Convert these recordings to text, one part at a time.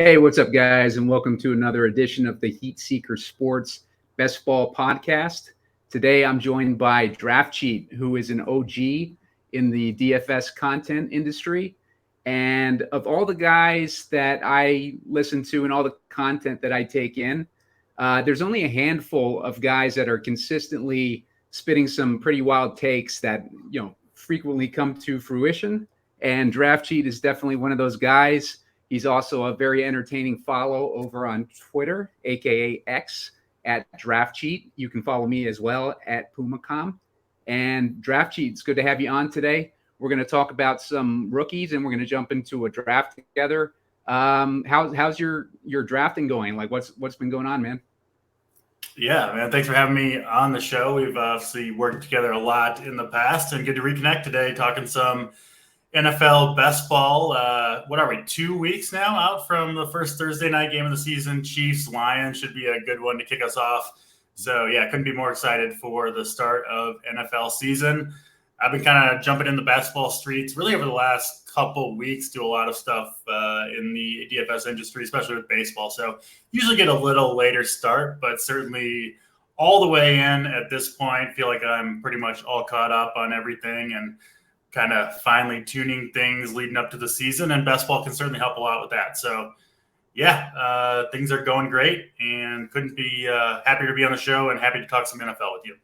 Hey, what's up, guys, and welcome to another edition of the Heat Seeker Sports Best Ball Podcast. Today, I'm joined by Draftcheat, who is an OG in the DFS content industry. And of all the guys that I listen to and all the content that I take in, there's only a handful of guys that are consistently spitting some pretty wild takes that frequently come to fruition. And Draftcheat is definitely one of those guys. He's also a very entertaining follow over on Twitter, aka X, at Draftcheat. You can follow me as well at PumaCom. And Draftcheat, it's good to have you on today. We're going to talk about some rookies, and we're going to jump into a draft together. How's your drafting going? Like, what's been going on, man? Yeah, man. Thanks for having me on the show. We've obviously worked together a lot in the past, and good to reconnect today, talking some NFL best ball. What are we, 2 weeks now out from the first Thursday night game of the season? Chiefs-Lions should be a good one to kick us off. So, yeah, couldn't be more excited for the start of NFL season. I've been kind of jumping in the basketball streets really over the last couple weeks, do a lot of stuff in the DFS industry, especially with baseball. So usually get a little later start, but certainly all the way in at this point. Feel like I'm pretty much all caught up on everything and kind of finely tuning things leading up to the season. And best ball can certainly help a lot with that. So, yeah, things are going great and couldn't be happier to be on the show and happy to talk some NFL with you.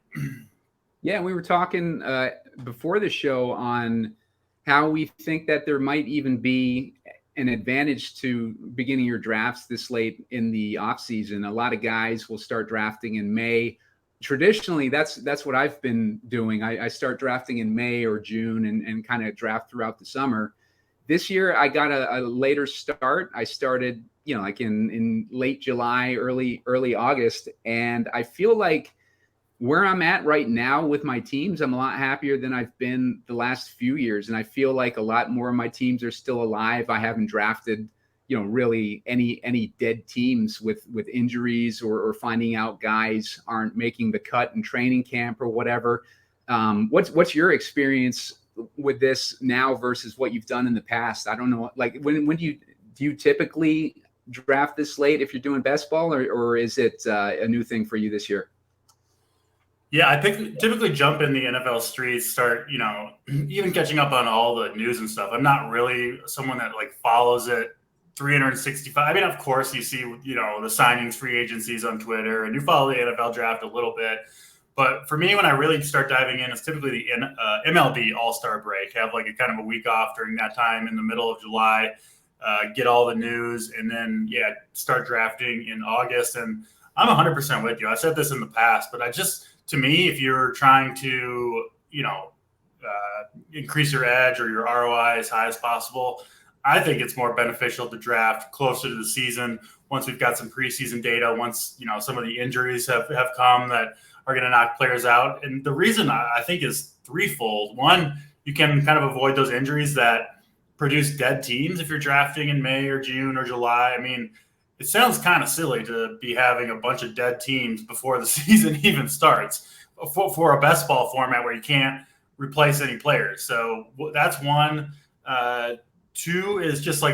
Yeah, we were talking before the show on how we think that there might even be an advantage to beginning your drafts this late in the offseason. A lot of guys will start drafting in May. Traditionally, that's what I've been doing. I start drafting in May or June and kind of draft throughout the summer. This year, I got a later start. I started, like in late July, early August, and I feel like where I'm at right now with my teams, I'm a lot happier than I've been the last few years. And I feel like a lot more of my teams are still alive. I haven't drafted, really any dead teams with injuries or finding out guys aren't making the cut in training camp or whatever. What's your experience with this now versus what you've done in the past? I don't know. Like when do you typically draft this late if you're doing best ball, or is it a new thing for you this year? Yeah, I think typically jump in the NFL streets, start, even catching up on all the news and stuff. I'm not really someone that follows it 365. I mean, of course you see, the signings, free agencies on Twitter, and you follow the NFL draft a little bit. But for me, when I really start diving in, it's typically the MLB All-Star break. Have a kind of a week off during that time in the middle of July, get all the news, and then, start drafting in August. And I'm 100% with you. I said this in the past, but to me, if you're trying to, increase your edge or your ROI as high as possible, I think it's more beneficial to draft closer to the season once we've got some preseason data, once, some of the injuries have come that are going to knock players out. And the reason I think is threefold. One, you can kind of avoid those injuries that produce dead teams if you're drafting in May or June or July. I mean, it sounds kind of silly to be having a bunch of dead teams before the season even starts for a best ball format where you can't replace any players. So that's one. Two is just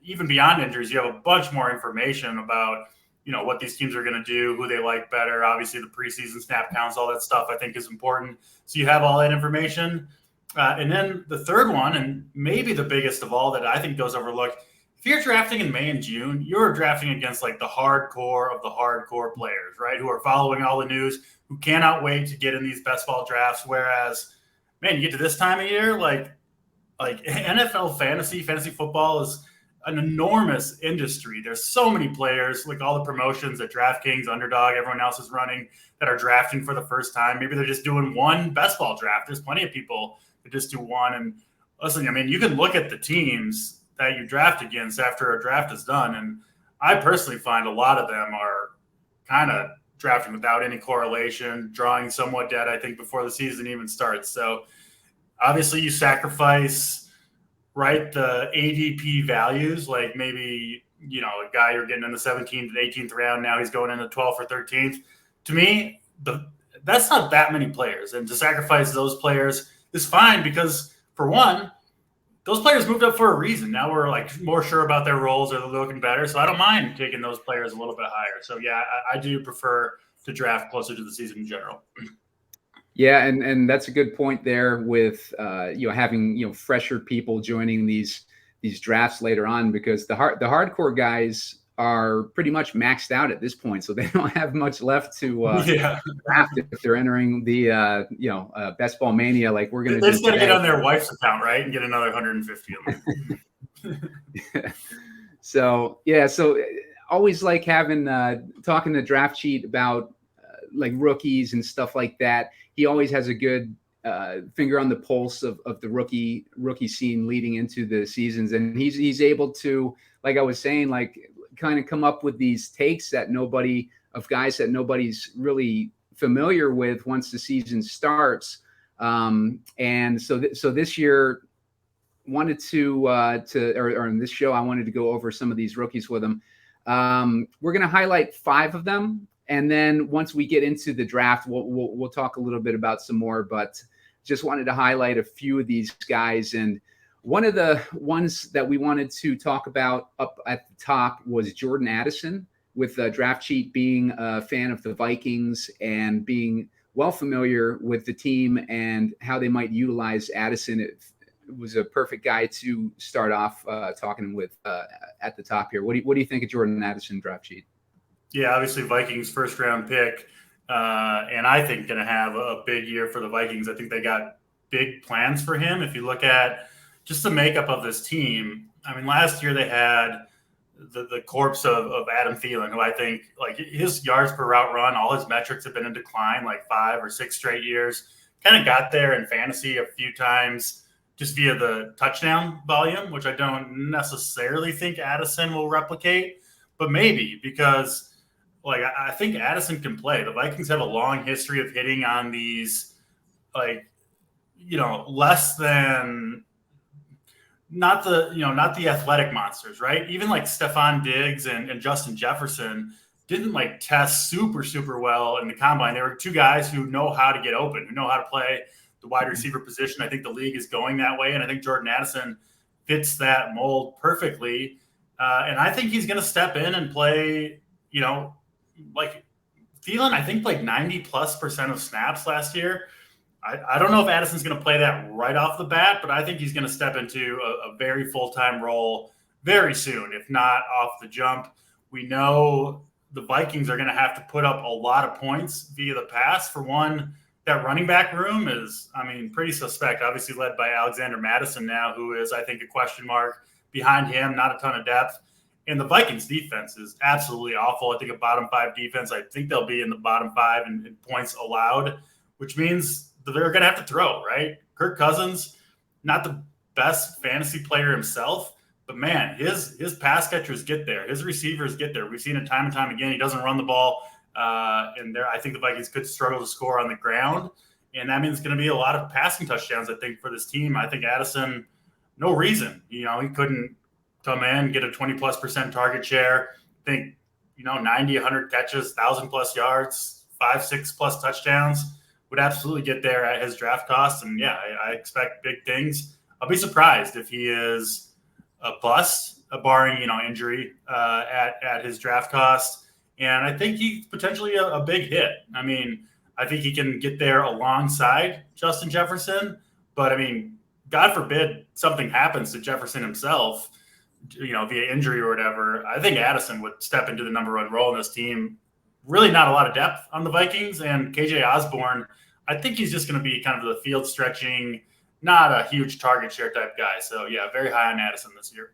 even beyond injuries, you have a bunch more information about, what these teams are going to do, who they like better. Obviously, the preseason snap counts, all that stuff I think is important. So you have all that information. And then the third one, and maybe the biggest of all that I think goes overlooked, if you're drafting in May and June, you're drafting against the hardcore of the hardcore players, right? Who are following all the news, who cannot wait to get in these best ball drafts. Whereas, man, you get to this time of year, like NFL fantasy football is an enormous industry. There's so many players, all the promotions that DraftKings, Underdog, everyone else is running that are drafting for the first time. Maybe they're just doing one best ball draft. There's plenty of people that just do one. And listen, I mean, you can look at the teams that you draft against after a draft is done. And I personally find a lot of them are kind of drafting without any correlation, drawing somewhat dead, I think, before the season even starts. So obviously you sacrifice, right, the ADP values, maybe, a guy you're getting in the 17th and 18th round, now he's going in the 12th or 13th. To me, that's not that many players. And to sacrifice those players is fine because, for one, those players moved up for a reason. Now we're like more sure about their roles, or they're looking better. So I don't mind taking those players a little bit higher. So yeah, I do prefer to draft closer to the season in general. Yeah, and that's a good point there with having fresher people joining these drafts later on, because the hardcore guys are pretty much maxed out at this point, so they don't have much left to draft if they're entering the best ball mania like we're going to do. They just got to get on their wife's account, right, and get another 150 of them. So always like having talking to Draftcheat about like rookies and stuff like that. He always has a good finger on the pulse of the rookie scene leading into the seasons, and he's able to, like I was saying, like kind of come up with these takes that guys that nobody's really familiar with once the season starts. And so this year wanted or in this show I wanted to go over some of these rookies with him. We're going to highlight 5 of them. And then once we get into the draft, we'll talk a little bit about some more, but just wanted to highlight a few of these guys. And one of the ones that we wanted to talk about up at the top was Jordan Addison, with Draftcheat being a fan of the Vikings and being well familiar with the team and how they might utilize Addison. It was a perfect guy to start off talking with at the top here. What do you think of Jordan Addison, Draftcheat? Yeah, obviously Vikings first round pick, and I think going to have a big year for the Vikings. I think they got big plans for him. If you look at just the makeup of this team, I mean, last year they had the corpse of Adam Thielen, who I think, like, his yards per route run, all his metrics have been in decline like 5 or 6 straight years. Kind of got there in fantasy a few times just via the touchdown volume, which I don't necessarily think Addison will replicate, but maybe, because like I think Addison can play. The Vikings have a long history of hitting on these, like, less than not the athletic monsters, right? Even like Stephon Diggs and Justin Jefferson didn't like test super well in the combine. They were 2 guys who know how to get open, who know how to play the wide receiver position. I think the league is going that way, and I think Jordan Addison fits that mold perfectly. And I think he's going to step in and play, like Thielen, I think like 90+% of snaps last year. I don't know if Addison's going to play that right off the bat, but I think he's going to step into a very full-time role very soon, if not off the jump. We know the Vikings are going to have to put up a lot of points via the pass. For one, that running back room is, I mean, pretty suspect, obviously led by Alexander Mattison now, who is, I think, a question mark. Behind him, not a ton of depth. And the Vikings defense is absolutely awful. I think a bottom 5 defense. I think they'll be in the bottom 5 in points allowed, which means that they're going to have to throw, right? Kirk Cousins, not the best fantasy player himself, but man, his pass catchers get there. His receivers get there. We've seen it time and time again. He doesn't run the ball. And I think the Vikings could struggle to score on the ground. And that means it's going to be a lot of passing touchdowns, I think, for this team. I think Addison, no reason. He couldn't come in, get a 20+% target share. I think, 90, 100 catches, 1,000+ yards, 5, 6+ touchdowns would absolutely get there at his draft cost. And yeah, I expect big things. I'll be surprised if he is a bust, barring, injury at his draft cost. And I think he's potentially a big hit. I mean, I think he can get there alongside Justin Jefferson, but I mean, God forbid something happens to Jefferson himself, via injury or whatever. I think Addison would step into the number 1 role in this team. Really not a lot of depth on the Vikings. And KJ Osborne, I think he's just going to be kind of the field stretching, not a huge target share type guy. So yeah, very high on Addison this year.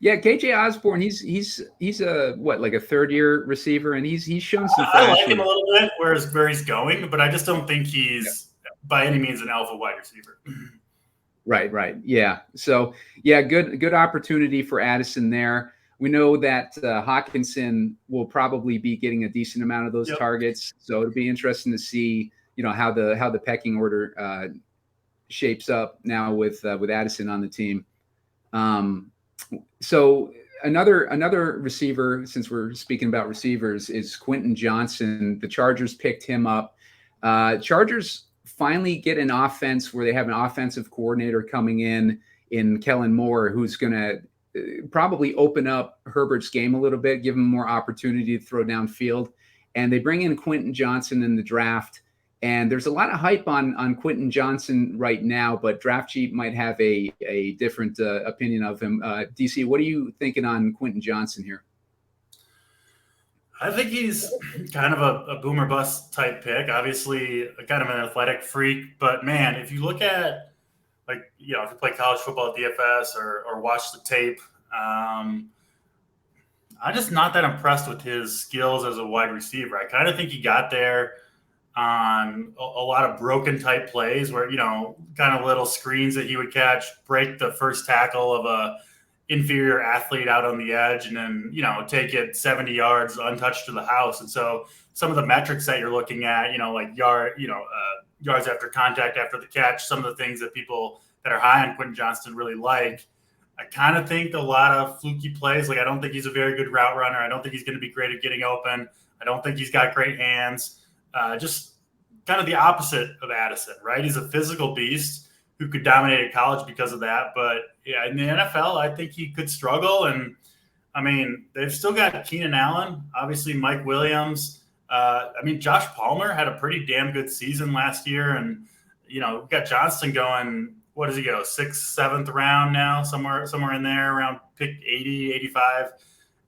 Yeah, KJ Osborne, he's a like a 3rd-year receiver, and he's shown some I like him a little bit where he's going, but I just don't think he's by any means an alpha wide receiver. Right. Yeah. So yeah, good opportunity for Addison there. We know that Hawkinson will probably be getting a decent amount of those targets. So it'll be interesting to see, how the pecking order shapes up now with Addison on the team. So another receiver, since we're speaking about receivers, is Quentin Johnson. The Chargers picked him up. Chargers finally get an offense where they have an offensive coordinator coming in in Kellen Moore, who's going to probably open up Herbert's game a little bit, give him more opportunity to throw downfield. And they bring in Quentin Johnson in the draft. And there's a lot of hype on Quentin Johnson right now, but Draftcheat might have a different opinion of him. DC, what are you thinking on Quentin Johnson here? I think he's kind of a boomer bust type pick. Obviously, kind of an athletic freak. But, man, if you look at, if you play college football at DFS or watch the tape, I'm just not that impressed with his skills as a wide receiver. I kind of think he got there on a lot of broken type plays where, kind of little screens that he would catch, break the first tackle of a inferior athlete out on the edge, and then, take it 70 yards untouched to the house. And so some of the metrics that you're looking at, yards after contact, after the catch, some of the things that people that are high on Quentin Johnston really like. I kind of think a lot of fluky plays. I don't think he's a very good route runner. I don't think he's going to be great at getting open. I don't think he's got great hands. Just kind of the opposite of Addison, right? He's a physical beast who could dominate at college because of that. But yeah, in the NFL, I think he could struggle. And I mean, they've still got Keenan Allen, obviously Mike Williams. Josh Palmer had a pretty damn good season last year. And, we've got Johnston going, what does he go, 6th, 7th round now, somewhere in there around pick 80, 85.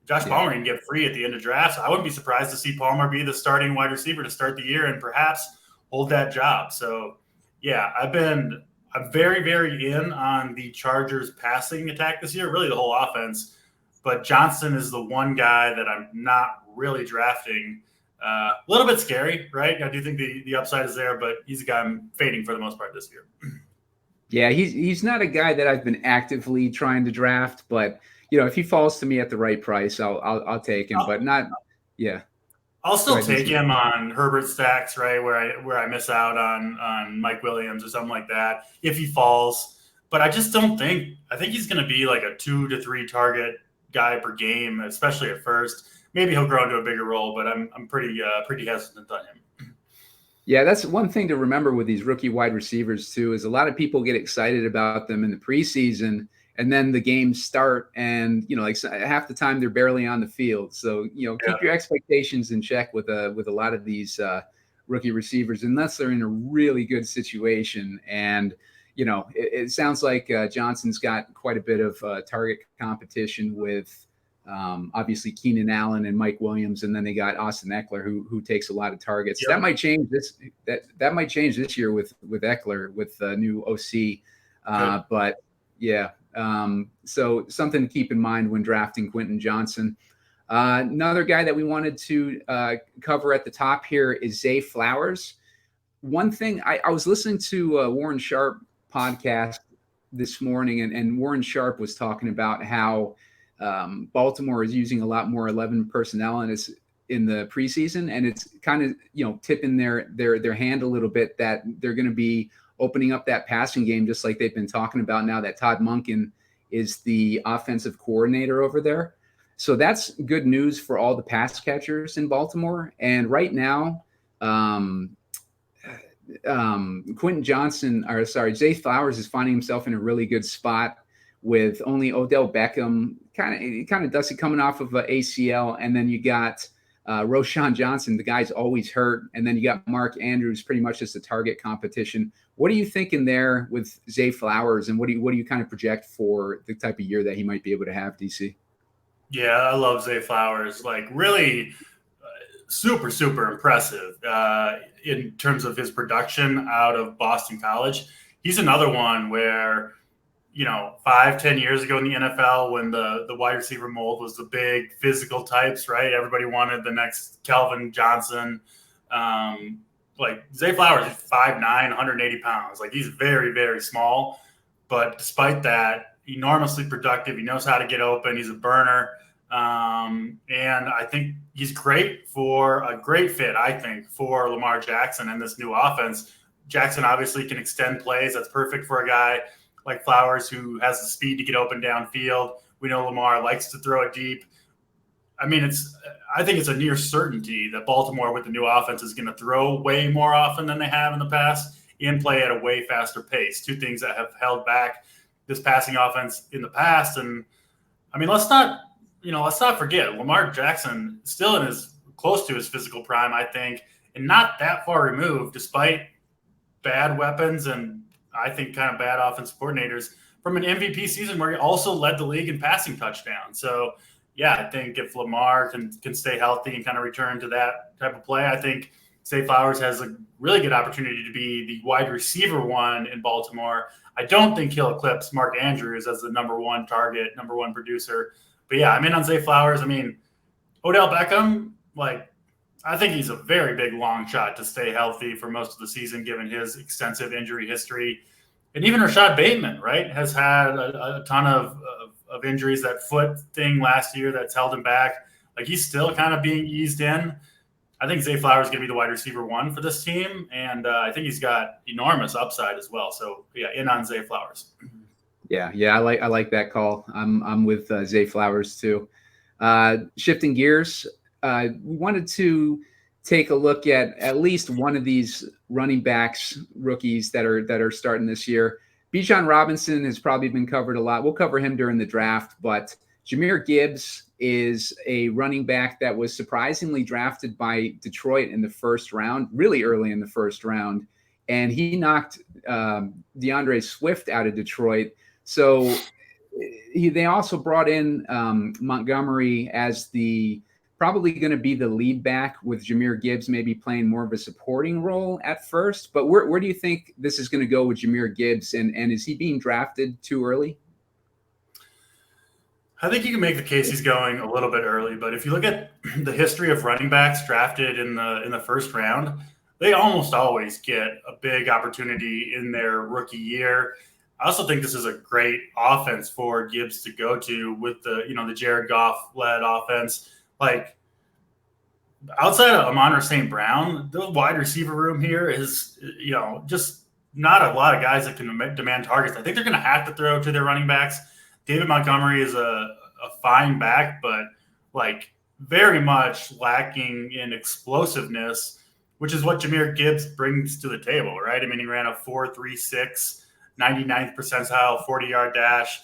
Josh Palmer can get free at the end of drafts. I wouldn't be surprised to see Palmer be the starting wide receiver to start the year and perhaps hold that job. So, yeah, I'm very, very in on the Chargers passing attack this year, really the whole offense. But Johnson is the one guy that I'm not really drafting. A little bit scary, right? I do think the upside is there, but he's a guy I'm fading for the most part this year. Yeah, he's not a guy that I've been actively trying to draft, but if he falls to me at the right price, I'll take him. But not, yeah. I'll still take him on Herbert stacks, right? Where I miss out on Mike Williams or something like that if he falls. But I just don't think. I think he's going to be like a 2 to 3 target guy per game, especially at first. Maybe he'll grow into a bigger role, but I'm pretty hesitant on him. Yeah, that's one thing to remember with these rookie wide receivers too, is a lot of people get excited about them in the preseason, and then the games start, and half the time they're barely on the field. So keep your expectations in check with a lot of these rookie receivers, unless they're in a really good situation. And it sounds like Johnson's got quite a bit of target competition with obviously Keenan Allen and Mike Williams, and then they got Austin Eckler who takes a lot of targets. Yep. That might change this year with Eckler with the new OC. But yeah, so something to keep in mind when drafting Quentin Johnson. Another guy that we wanted to cover at the top here is Zay Flowers. One thing, I was listening to Warren Sharp podcast this morning, and Warren Sharp was talking about how Baltimore is using a lot more 11 personnel in the preseason, and it's kind of tipping their hand a little bit that they're going to be opening up that passing game, just like they've been talking about now that Todd Monken is the offensive coordinator over there. So that's good news for all the pass catchers in Baltimore. And right now, Zay Flowers is finding himself in a really good spot with only Odell Beckham kind of dusty coming off of ACL. And then you got Roschon Johnson, the guy's always hurt. And then you got Mark Andrews, pretty much just a target competition. What are you thinking there with Zay Flowers, and what do you kind of project for the type of year that he might be able to have, DC? Yeah, I love Zay Flowers. Really super, super impressive in terms of his production out of Boston College. He's another one where, 5-10 years ago in the NFL, when the wide receiver mold was the big physical types, right? Everybody wanted the next Calvin Johnson. Zay Flowers is 5'9", 180 pounds. He's very, very small. But despite that, enormously productive. He knows how to get open. He's a burner. And I think he's a great fit, I think, for Lamar Jackson and this new offense. Jackson obviously can extend plays. That's perfect for a guy like Flowers who has the speed to get open downfield. We know Lamar likes to throw it deep. I think it's a near certainty that Baltimore with the new offense is going to throw way more often than they have in the past and play at a way faster pace. Two things that have held back this passing offense in the past. And I mean, let's not forget Lamar Jackson still close to his physical prime, I think, and not that far removed, despite bad weapons and I think kind of bad offensive coordinators, from an MVP season where he also led the league in passing touchdowns. So, yeah, I think if Lamar can stay healthy and kind of return to that type of play, I think Zay Flowers has a really good opportunity to be the wide receiver one in Baltimore. I don't think he'll eclipse Mark Andrews as the number one target, number one producer. But, yeah, I'm in on Zay Flowers. I mean, Odell Beckham, I think he's a very big long shot to stay healthy for most of the season, given his extensive injury history. And even Rashad Bateman, right, has had a ton of injuries. That foot thing last year that's held him back. He's still kind of being eased in. I think Zay Flowers is going to be the wide receiver one for this team, and I think he's got enormous upside as well. So, yeah, in on Zay Flowers. Yeah, I like that call. I'm with Zay Flowers too. Shifting gears, we wanted to take a look at least one of these running backs rookies that are starting this year. Bijan Robinson has probably been covered a lot. We'll cover him during the draft, but Jahmyr Gibbs is a running back that was surprisingly drafted by Detroit in the first round, really early in the first round, and he knocked DeAndre Swift out of Detroit. So they also brought in Montgomery as probably going to be the lead back, with Jahmyr Gibbs maybe playing more of a supporting role at first. But where do you think this is going to go with Jahmyr Gibbs? And is he being drafted too early? I think you can make the case he's going a little bit early, but if you look at the history of running backs drafted in the first round, they almost always get a big opportunity in their rookie year. I also think this is a great offense for Gibbs to go to with the Jared Goff-led offense. Outside of Amon-Ra St. Brown, the wide receiver room here is, just not a lot of guys that can demand targets. I think they're going to have to throw to their running backs. David Montgomery is a fine back, but very much lacking in explosiveness, which is what Jahmyr Gibbs brings to the table, right? I mean, he ran a 4.36, 99th percentile 40-yard dash,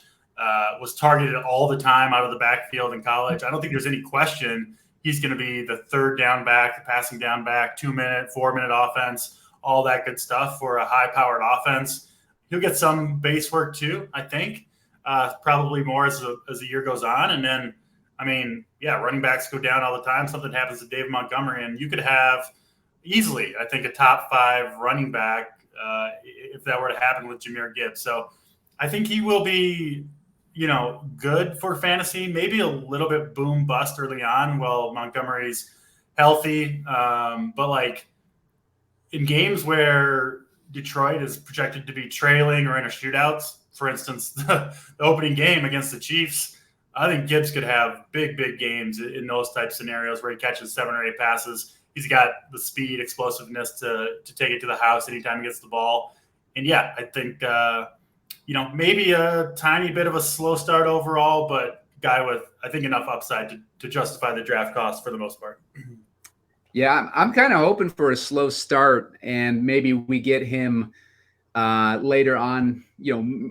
was targeted all the time out of the backfield in college. I don't think there's any question he's going to be the third down back, the passing down back, 2-minute, 4-minute offense, all that good stuff for a high-powered offense. He'll get some base work too, I think. Probably more as the year goes on. And then, running backs go down all the time. Something happens to David Montgomery, and you could have easily, I think, a top 5 running back if that were to happen with Jahmyr Gibbs. So I think he will be, good for fantasy, maybe a little bit boom bust early on while Montgomery's healthy. But in games where Detroit is projected to be trailing or in a shootout, for instance, the opening game against the Chiefs, I think Gibbs could have big games in those type scenarios where he catches 7 or 8 passes. He's got the speed, explosiveness to take it to the house anytime he gets the ball. And yeah, I think, maybe a tiny bit of a slow start overall, but guy with, I think, enough upside to justify the draft cost for the most part. Yeah, I'm kind of hoping for a slow start, and maybe we get him later on,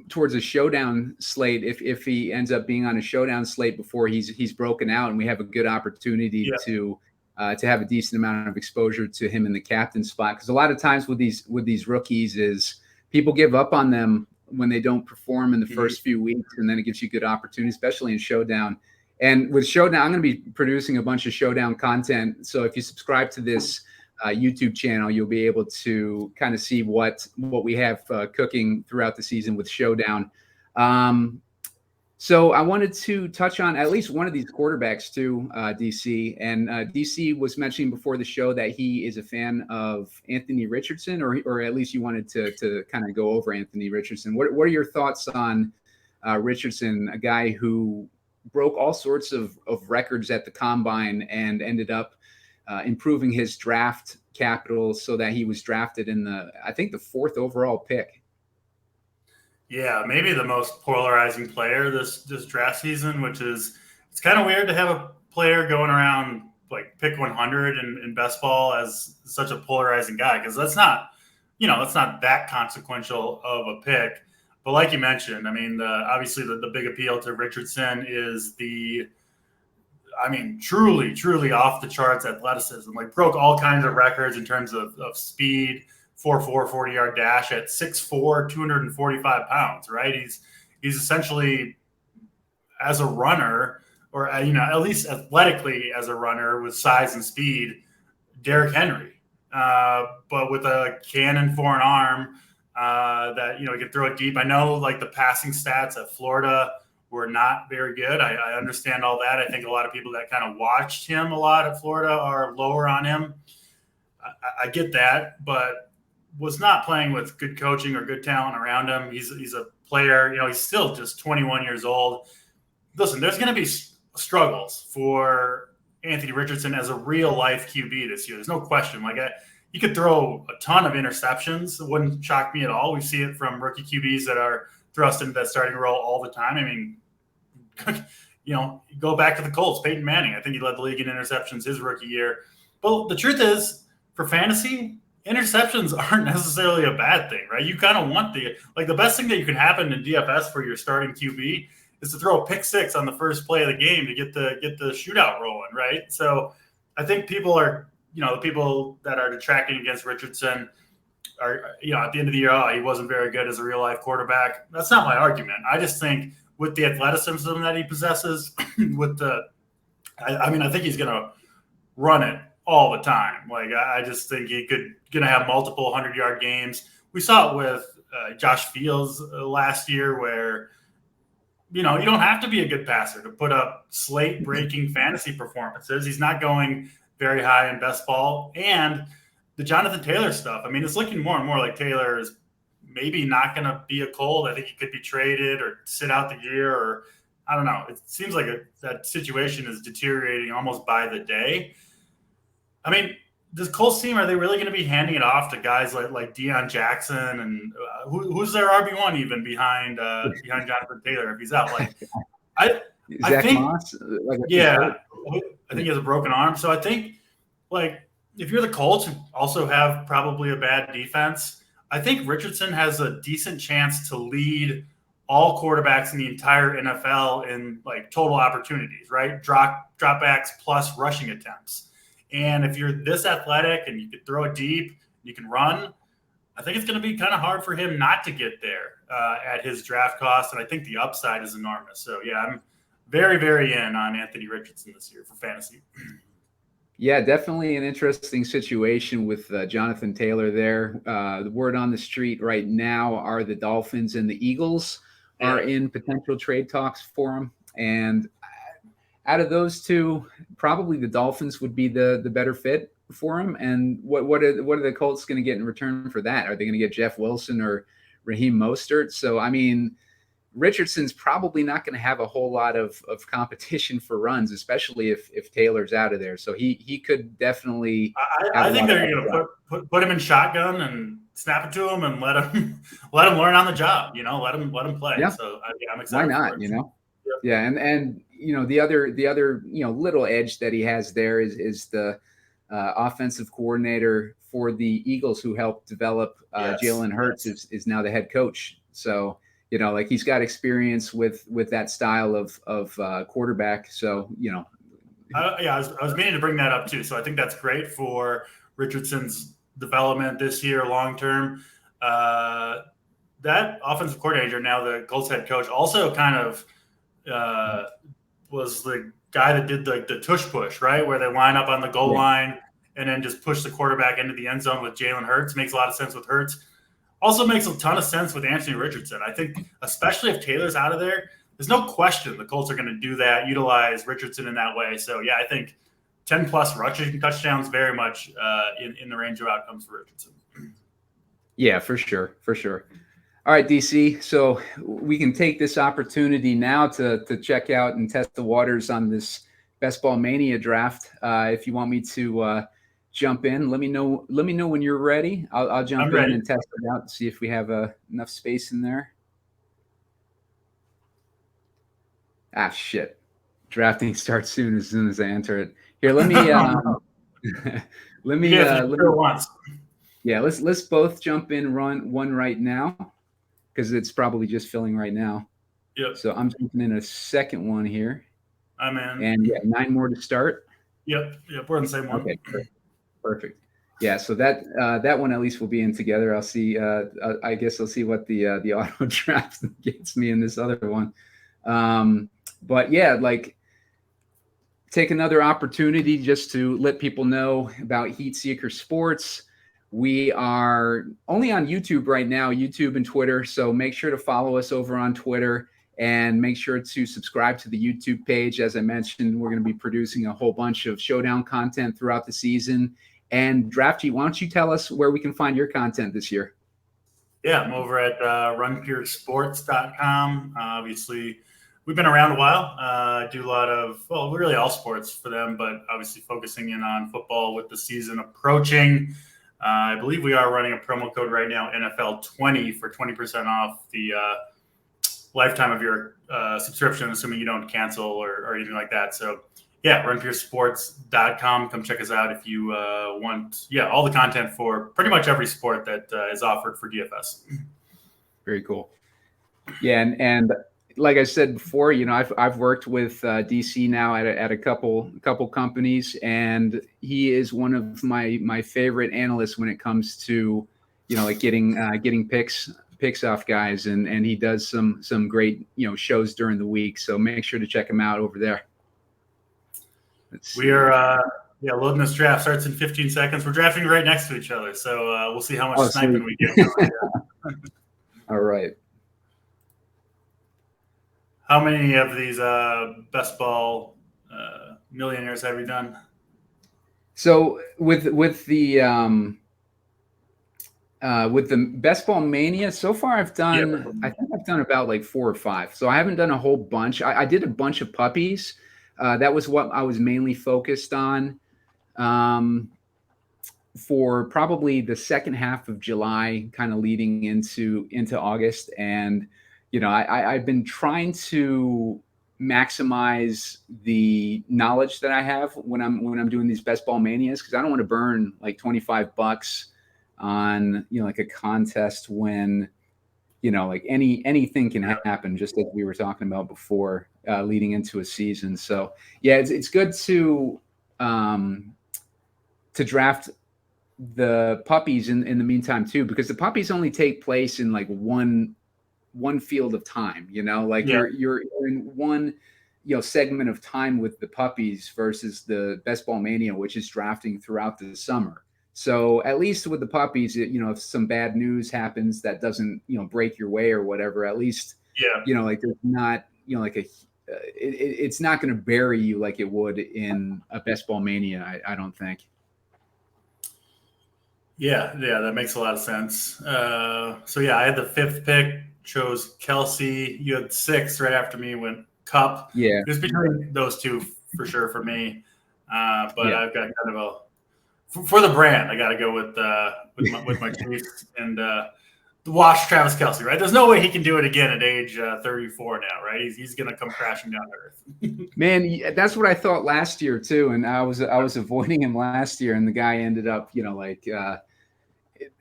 towards a showdown slate. If he ends up being on a showdown slate before he's broken out, and we have a good opportunity to have a decent amount of exposure to him in the captain spot. Because a lot of times with these rookies is people give up on them when they don't perform in the first few weeks, and then it gives you good opportunity, especially in showdown. And with showdown, I'm going to be producing a bunch of showdown content. So if you subscribe to this YouTube channel, you'll be able to kind of see what we have cooking throughout the season with showdown. So I wanted to touch on at least one of these quarterbacks too, DC. And DC was mentioning before the show that he is a fan of Anthony Richardson, or at least you wanted to kind of go over Anthony Richardson. What are your thoughts on Richardson, a guy who broke all sorts of records at the combine and ended up improving his draft capital so that he was drafted in the 4th overall pick? Yeah, maybe the most polarizing player this draft season, which is, it's kind of weird to have a player going around pick 100 in best ball as such a polarizing guy, because that's not that consequential of a pick. But like you mentioned, I mean, obviously the big appeal to Richardson is truly, truly off the charts athleticism. Like broke all kinds of records in terms of speed, 4.4 40-yard dash at 6'4", 245 pounds, right? He's essentially, as a runner, or at least athletically as a runner with size and speed, Derrick Henry, but with a cannon for an arm that he can throw it deep. I know like the passing stats at Florida were not very good. I understand all that. I think a lot of people that kind of watched him a lot at Florida are lower on him. I get that, but was not playing with good coaching or good talent around him. He's a player. He's still just 21 years old. Listen, there's going to be struggles for Anthony Richardson as a real life QB this year. There's no question. Like you could throw a ton of interceptions. It wouldn't shock me at all. We see it from rookie QBs that are thrust into that starting role all the time. I mean, go back to the Colts, Peyton Manning. I think he led the league in interceptions his rookie year. But the truth is, for fantasy, interceptions aren't necessarily a bad thing, right? You kind of want the best thing that you can happen in DFS for your starting QB is to throw a pick six on the first play of the game to get the shootout rolling, right? So I think people are, the people that are detracting against Richardson are, at the end of the year, he wasn't very good as a real life quarterback. That's not my argument. I just think with the athleticism that he possesses, I think he's going to run it all the time. Like I just think going to have multiple 100-yard games. We saw it with Josh Fields last year, where you don't have to be a good passer to put up slate-breaking fantasy performances. He's not going very high in best ball. And the Jonathan Taylor stuff, I mean, it's looking more and more like Taylor is maybe not going to be a Colt. I think he could be traded or sit out the year, or I don't know. It seems like that situation is deteriorating almost by the day. I mean, this Colts team, are they really going to be handing it off to guys like Deion Jackson and who's their RB1 even behind Jonathan Taylor if he's out? Like, I think Moss, I think he has a broken arm. So I think like if you're the Colts, who also have probably a bad defense, I think Richardson has a decent chance to lead all quarterbacks in the entire NFL in like total opportunities, right? Dropbacks plus rushing attempts. And if you're this athletic and you can throw it deep, you can run, I think it's going to be kind of hard for him not to get there at his draft cost. And I think the upside is enormous. So, yeah, I'm very, very in on Anthony Richardson this year for fantasy. Yeah, definitely an interesting situation with Jonathan Taylor there. The word on the street right now are the Dolphins and the Eagles are in potential trade talks for him. And out of those two, probably the Dolphins would be the better fit for him. And what are the Colts going to get in return for that? Are they going to get Jeff Wilson or Raheem Mostert? So, I mean, Richardson's probably not going to have a whole lot of competition for runs, especially if Taylor's out of there. So he could definitely. I think they're going to put him in shotgun and snap it to him and let him learn on the job. Let him play. Yeah. So I'm excited. Why not? Yeah, and the other little edge that he has there is the offensive coordinator for the Eagles who helped develop Jalen Hurts is now the head coach. So like he's got experience with that style of quarterback. So I was meaning to bring that up too. So I think that's great for Richardson's development this year, long term. That offensive coordinator, now the Colts head coach, also kind of was the guy that did the tush push, right? Where they line up on the goal line and then just push the quarterback into the end zone with Jalen Hurts. Makes a lot of sense with Hurts. Also makes a ton of sense with Anthony Richardson. I think, especially if Taylor's out of there, there's no question the Colts are going to do that, utilize Richardson in that way. So, yeah, I think 10-plus rushing touchdowns very much in the range of outcomes for Richardson. Yeah, for sure. All right, DC. So we can take this opportunity now to check out and test the waters on this Best Ball Mania draft. If you want me to jump in, let me know when you're ready. I'll jump in and test it out and see if we have enough space in there. Ah, shit. Drafting starts as soon as I enter it. Here, let me let's both jump in one right now. because it's probably just filling right now. Yep. So I'm jumping in a second one here. I'm in. And yeah, 9 more to start. Yep. We're in the same one. Okay, perfect. Yeah, so that one at least will be in together. I'll see. I guess I'll see what the auto draft gets me in this other one. But yeah, like take another opportunity just to let people know about Heat Seeker Sports. We are only on YouTube right now, YouTube and Twitter. So make sure to follow us over on Twitter and make sure to subscribe to the YouTube page. As I mentioned, we're going to be producing a whole bunch of Showdown content throughout the season. And Draftcheat, why don't you tell us where we can find your content this year? Yeah, I'm over at runpuresports.com. Obviously, we've been around a while. I do a lot of, well, really all sports for them, but obviously focusing in on football with the season approaching. I believe we are running a promo code right now, NFL20, for 20% off the lifetime of your subscription, assuming you don't cancel or anything like that. So, yeah, runpuresports.com. Come check us out if you want, all the content for pretty much every sport that is offered for DFS. Very cool. Yeah, and like I said before, I've worked with DC now at a couple companies, and he is one of my favorite analysts when it comes to like getting picks off guys, and he does some great shows during the week. So make sure to check him out over there. We are loading this draft. Starts in 15 seconds. We're drafting right next to each other, so we'll see how much sniping we get. All right. How many of these best ball millionaires have you done? So with the best ball mania, so far I've done I think I've done about like 4 or 5. So I haven't done a whole bunch. I did a bunch of puppies. That was what I was mainly focused on for probably the second half of July, kind of leading into August. And I've been trying to maximize the knowledge that I have when I'm doing these best ball manias, because I don't want to burn like $25 on like a contest when like anything can happen, just as we were talking about before, leading into a season. So yeah, it's good to draft the puppies in the meantime too, because the puppies only take place in like one field of time, you're in one segment of time with the puppies versus the best ball mania, which is drafting throughout the summer. So at least with the puppies, if some bad news happens that doesn't break your way or whatever, at least like there's not like it's not going to bury you like it would in a best ball mania, I don't think. Yeah, that makes a lot of sense. So I had the 5th pick, chose Kelsey. You had 6th right after me, went Cup. Yeah, it was between those two for sure for me. But I've got kind of for the brand, I got to go with my Chiefs and watch Travis Kelsey. Right, there's no way he can do it again at age 34 now. Right, he's going to come crashing down to earth. Man, that's what I thought last year too, and I was avoiding him last year, and the guy ended up,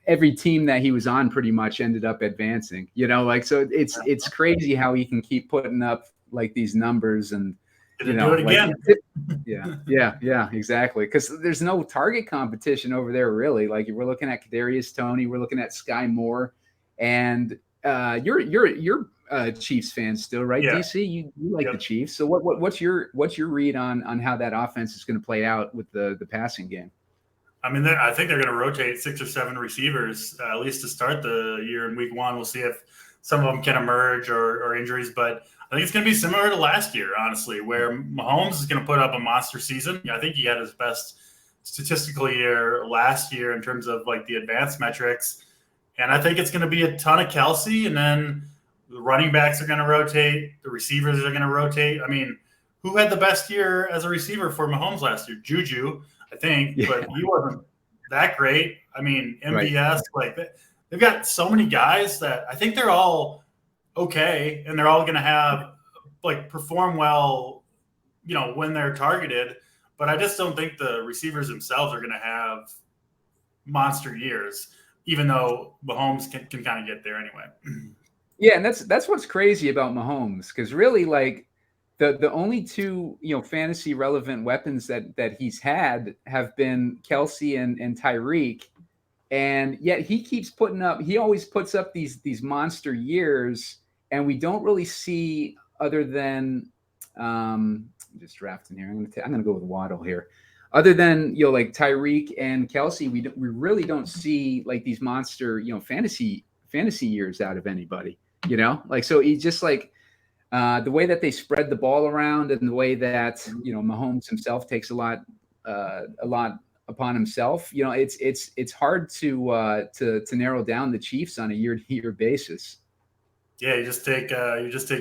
every team that he was on pretty much ended up advancing. So it's crazy how he can keep putting up like these numbers and do it again. Yeah, exactly. Because there's no target competition over there really. Like we're looking at Kadarius Toney, we're looking at Sky Moore, and you're Chiefs fan still, right? Yeah. DC, you like the Chiefs. So what's your read on how that offense is going to play out with the passing game? I mean, I think they're going to rotate 6 or 7 receivers at least to start the year in week 1. We'll see if some of them can emerge or injuries, but I think it's going to be similar to last year, honestly, where Mahomes is going to put up a monster season. I think he had his best statistical year last year in terms of like the advanced metrics. And I think it's going to be a ton of Kelsey, and then the running backs are going to rotate. The receivers are going to rotate. I mean, who had the best year as a receiver for Mahomes last year? Juju, I think, but he wasn't that great. I mean, MVS, like they've got so many guys that I think they're all okay, and they're all going to have like perform well, when they're targeted. But I just don't think the receivers themselves are going to have monster years, even though Mahomes can kind of get there anyway. Yeah, and that's what's crazy about Mahomes, because really, like, the only two, fantasy relevant weapons that he's had have been Kelsey and Tyreek, and yet he always puts up these monster years, and we don't really see, other than I'm just drafting here. I'm gonna go with Waddle here. Other than, like Tyreek and Kelsey, we really don't see like these monster, fantasy years out of anybody. Like, so he just, like, the way that they spread the ball around, and the way that, Mahomes himself takes a lot upon himself. It's hard to narrow down the Chiefs on a year-to-year basis. Yeah, you just take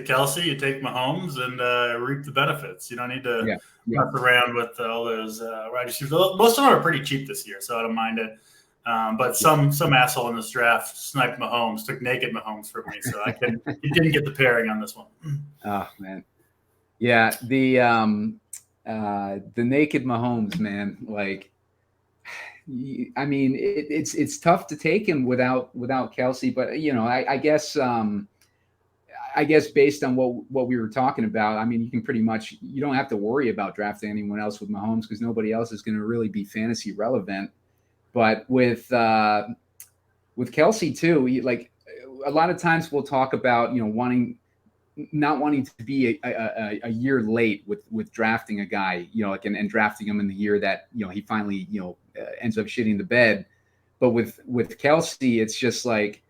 Kelsey, you take Mahomes, and reap the benefits. You don't need to Yeah, yeah, mess around with all those wide receivers. Most of them are pretty cheap this year, so I don't mind it. But some asshole in this draft sniped Mahomes, took naked Mahomes from me, so he didn't get the pairing on this one. oh man, yeah, the naked Mahomes, man. Like, I mean, it's tough to take him without Kelsey, but I guess based on what we were talking about, I mean, you don't have to worry about drafting anyone else with Mahomes, because nobody else is going to really be fantasy relevant. But with Kelsey too, like, a lot of times we'll talk about, not wanting to be a year late with drafting a guy, like, and drafting him in the year that, he finally, ends up shitting the bed. But with Kelsey, it's just like,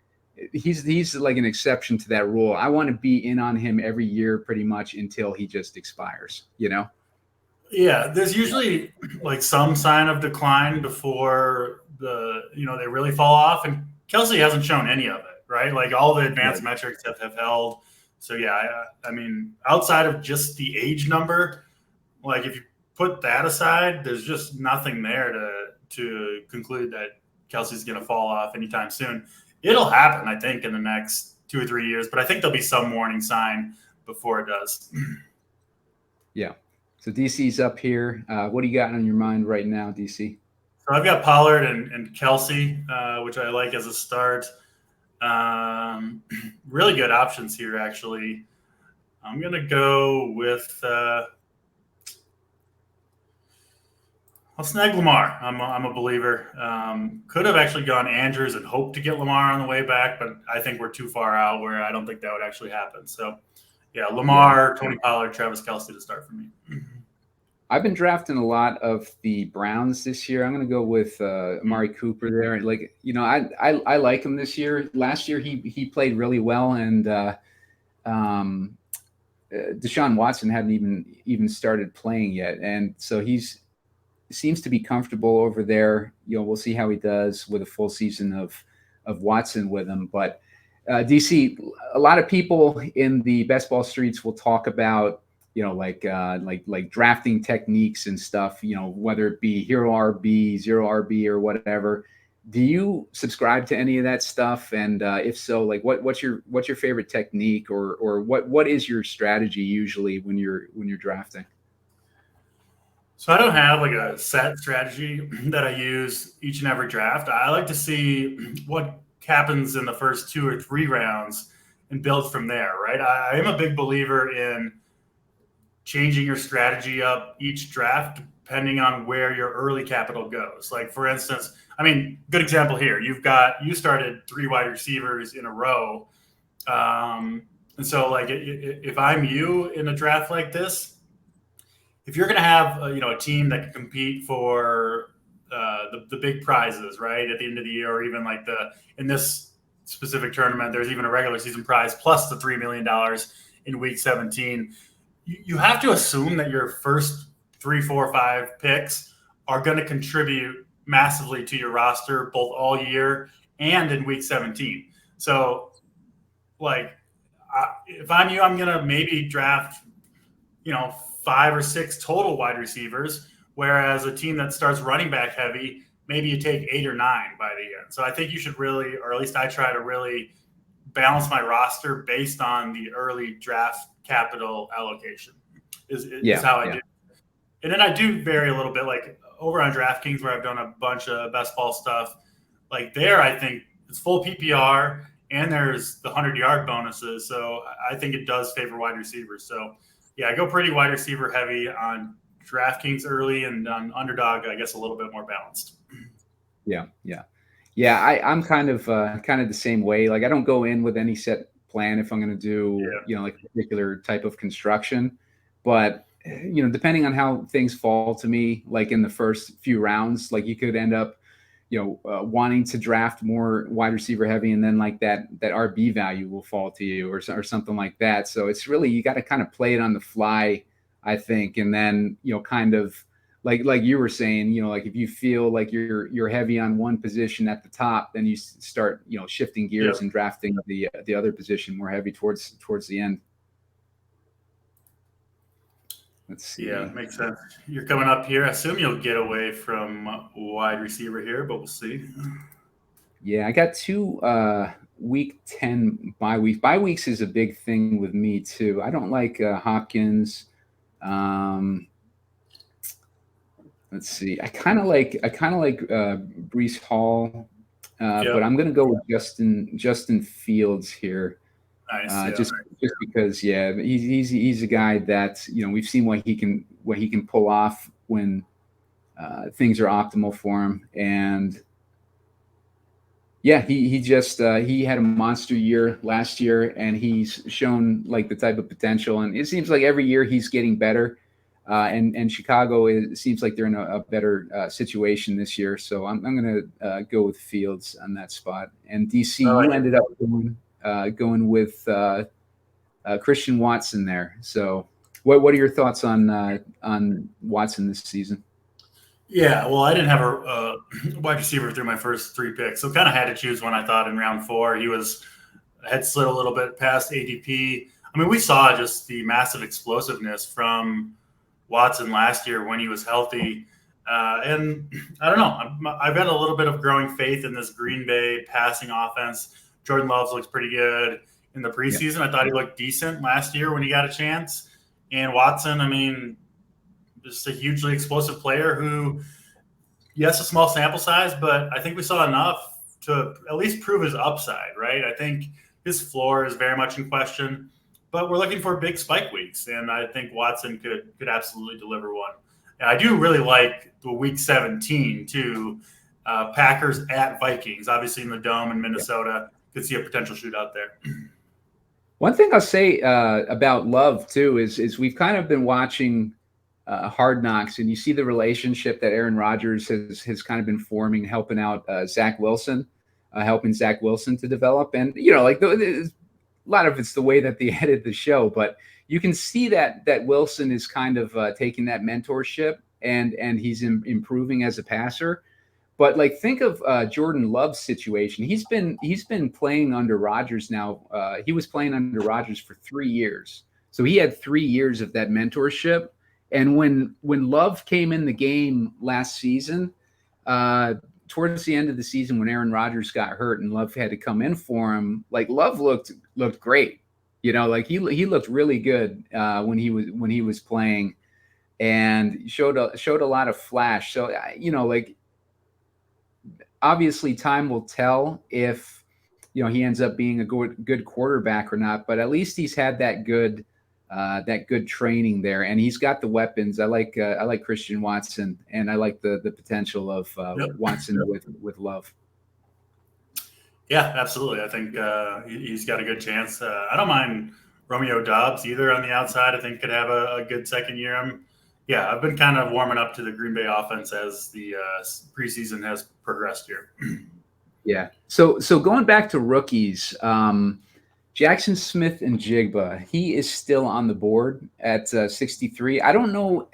he's like an exception to that rule. I want to be in on him every year pretty much until he just expires. Yeah, there's usually like some sign of decline before they really fall off, and Kelsey hasn't shown any of it, right? Like all the advanced Right. metrics have held. So yeah, I mean, outside of just the age number, like if you put that aside, there's just nothing there to conclude that Kelsey's going to fall off anytime soon. It'll happen, I think, in the next 2 or 3 years, but I think there'll be some warning sign before it does. Yeah. So DC's up here. What do you got on your mind right now, DC? So I've got Pollard and Kelsey, which I like as a start. Really good options here, actually. I'm going to go with I'll snag Lamar. I'm a believer. Could have actually gone Andrews and hoped to get Lamar on the way back, but I think we're too far out where I don't think that would actually happen. So, yeah, Lamar, Tony Pollard, Travis Kelce to start for me. I've been drafting a lot of the Browns this year. I'm going to go with Amari Cooper there. Like, I like him this year. Last year he played really well, and Deshaun Watson hadn't even started playing yet, and so seems to be comfortable over there. We'll see how he does with a full season of Watson with him. But DC, a lot of people in the best ball streets will talk about, like drafting techniques and stuff, whether it be hero RB, zero RB, or whatever. Do you subscribe to any of that stuff? And if so, like, what's your favorite technique, or what is your strategy usually when you're drafting? So I don't have like a set strategy that I use each and every draft. I like to see what happens in the first 2 or 3 rounds and build from there, right? I am a big believer in changing your strategy up each draft depending on where your early capital goes. Like, for instance, I mean, good example here. You started 3 wide receivers in a row. And so, like, if I'm you in a draft like this, if you're going to have a team that can compete for the big prizes, right, at the end of the year, or even like in this specific tournament, there's even a regular season prize plus the $3 million in week 17. You have to assume that your first 3, 4, 5 picks are going to contribute massively to your roster both all year and in week 17. So, like, if I'm you, I'm going to maybe draft, 5 or 6 total wide receivers, whereas a team that starts running back heavy, maybe you take 8 or 9 by the end. So I think you should really, or at least I try to really balance my roster based on the early draft capital allocation is how I do. And then I do vary a little bit, like over on DraftKings, where I've done a bunch of best ball stuff. Like there, I think it's full PPR. and there's the 100-yard bonuses. So I think it does favor wide receivers. So yeah, I go pretty wide receiver heavy on DraftKings early, and on Underdog, I guess a little bit more balanced. Yeah. I'm kind of the same way. Like I don't go in with any set plan if I'm going to do like a particular type of construction, but depending on how things fall to me, like in the first few rounds, like you could end up wanting to draft more wide receiver heavy, and then like that RB value will fall to you or something like that. So it's really, you got to kind of play it on the fly, I think. And then, kind of like you were saying, like if you feel like you're heavy on one position at the top, then you start, shifting gears and drafting the other position more heavy towards the end. Let's see. Yeah, makes sense. You're coming up here. I assume you'll get away from wide receiver here, but we'll see. Yeah, I got 2 week 10 bye weeks. Bye weeks is a big thing with me too. I don't like Hopkins. Let's see. I kind of like Breece Hall, but I'm going to go with Justin Fields here. Nice. Just because, he's a guy that we've seen what he can pull off when things are optimal for him, and he had a monster year last year, and he's shown like the type of potential, and it seems like every year he's getting better. And Chicago seems like they're in a better situation this year, so I'm going to go with Fields on that spot. And DC, you ended up going with Christian Watson there. So, what are your thoughts on Watson this season? Yeah, well, I didn't have a wide receiver through my first 3 picks, so kind of had to choose one. I thought in round 4 he had slid a little bit past ADP. I mean, we saw just the massive explosiveness from Watson last year when he was healthy. And I don't know, I've got a little bit of growing faith in this Green Bay passing offense. Jordan Love looks pretty good in the preseason. I thought he looked decent last year when he got a chance. And Watson, I mean, just a hugely explosive player who, yes, a small sample size, but I think we saw enough to at least prove his upside, right? I think his floor is very much in question. But we're looking for big spike weeks, and I think Watson could absolutely deliver one. And I do really like the week 17 too. Packers at Vikings, obviously in the Dome in Minnesota. Could see a potential shootout there. One thing I'll say about Love too is we've kind of been watching Hard Knocks, and you see the relationship that Aaron Rodgers has kind of been forming, helping out Zach Wilson, helping Zach Wilson to develop, and a lot of it's the way that they edit the show, but you can see that Wilson is kind of taking that mentorship and he's improving as a passer. But like, think of Jordan Love's situation. He's been playing under Rodgers now. He was playing under Rodgers for 3 years, so he had 3 years of that mentorship. And when Love came in the game last season, towards the end of the season, when Aaron Rodgers got hurt and Love had to come in for him, like Love looked great. Like he looked really good when he was playing, and showed a lot of flash. So like, obviously time will tell if he ends up being a good quarterback or not. But at least he's had that good training there, and he's got the weapons. I like Christian Watson, and I like the potential of Watson with Love. Yeah, absolutely. I think he's got a good chance. I don't mind Romeo Doubs either on the outside. I think could have a good second year. I've been kind of warming up to the Green Bay offense as the preseason has progressed here. Yeah. So going back to rookies, Jackson Smith-Njigba, he is still on the board at 63. I don't know,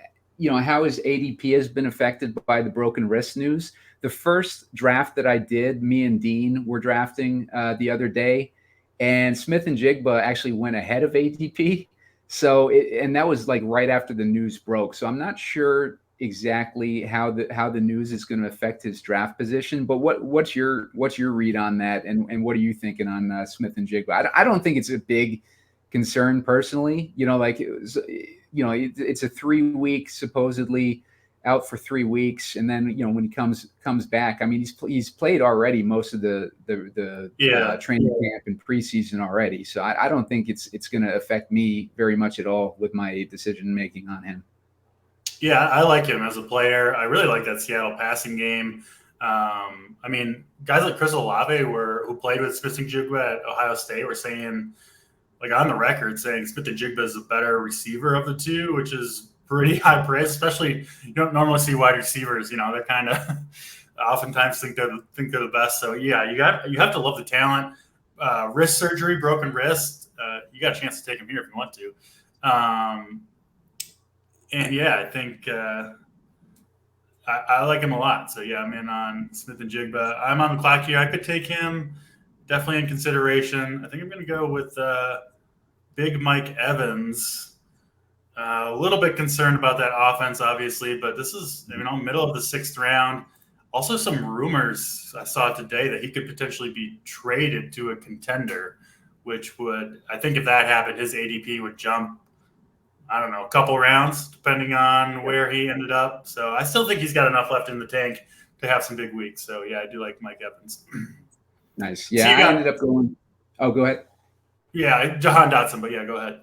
how his ADP has been affected by the broken wrist news. The first draft that I did, me and Dean were drafting the other day, and Smith-Njigba actually went ahead of ADP. So, and that was like right after the news broke. So I'm not sure exactly how the news is going to affect his draft position. But what's your read on that, and what are you thinking on Smith-Njigba? I don't think it's a big concern personally. Like it's a 3-week supposedly out for 3 weeks, and then when he comes back, I mean he's played already most of the training camp and preseason already. So I don't think it's going to affect me very much at all with my decision making on him. Yeah, I like him as a player. I really like that Seattle passing game. I mean, guys like Chris Olave who played with smith-njigba at Ohio State were saying, like on the record, saying smith-njigba is a better receiver of the two, which is pretty high praise, especially you don't normally see wide receivers. They're kind of oftentimes think they're the best. So yeah, you have to love the talent. Wrist surgery, broken wrist. You got a chance to take him here if you want to. And yeah, I think I like him a lot. So yeah, I'm in on smith-njigba. I'm on the clock here. I could take him definitely in consideration. I think I'm going to go with Big Mike Evans. A little bit concerned about that offense, obviously, but this is middle of the 6th round. Also, some rumors I saw today that he could potentially be traded to a contender, which would, I think, if that happened, his ADP would jump. I don't know, a couple rounds, depending on where he ended up. So I still think he's got enough left in the tank to have some big weeks. So yeah, I do like Mike Evans. Nice. Yeah, so I ended up going. Oh, go ahead. Yeah, Jahan Dotson, but yeah, go ahead.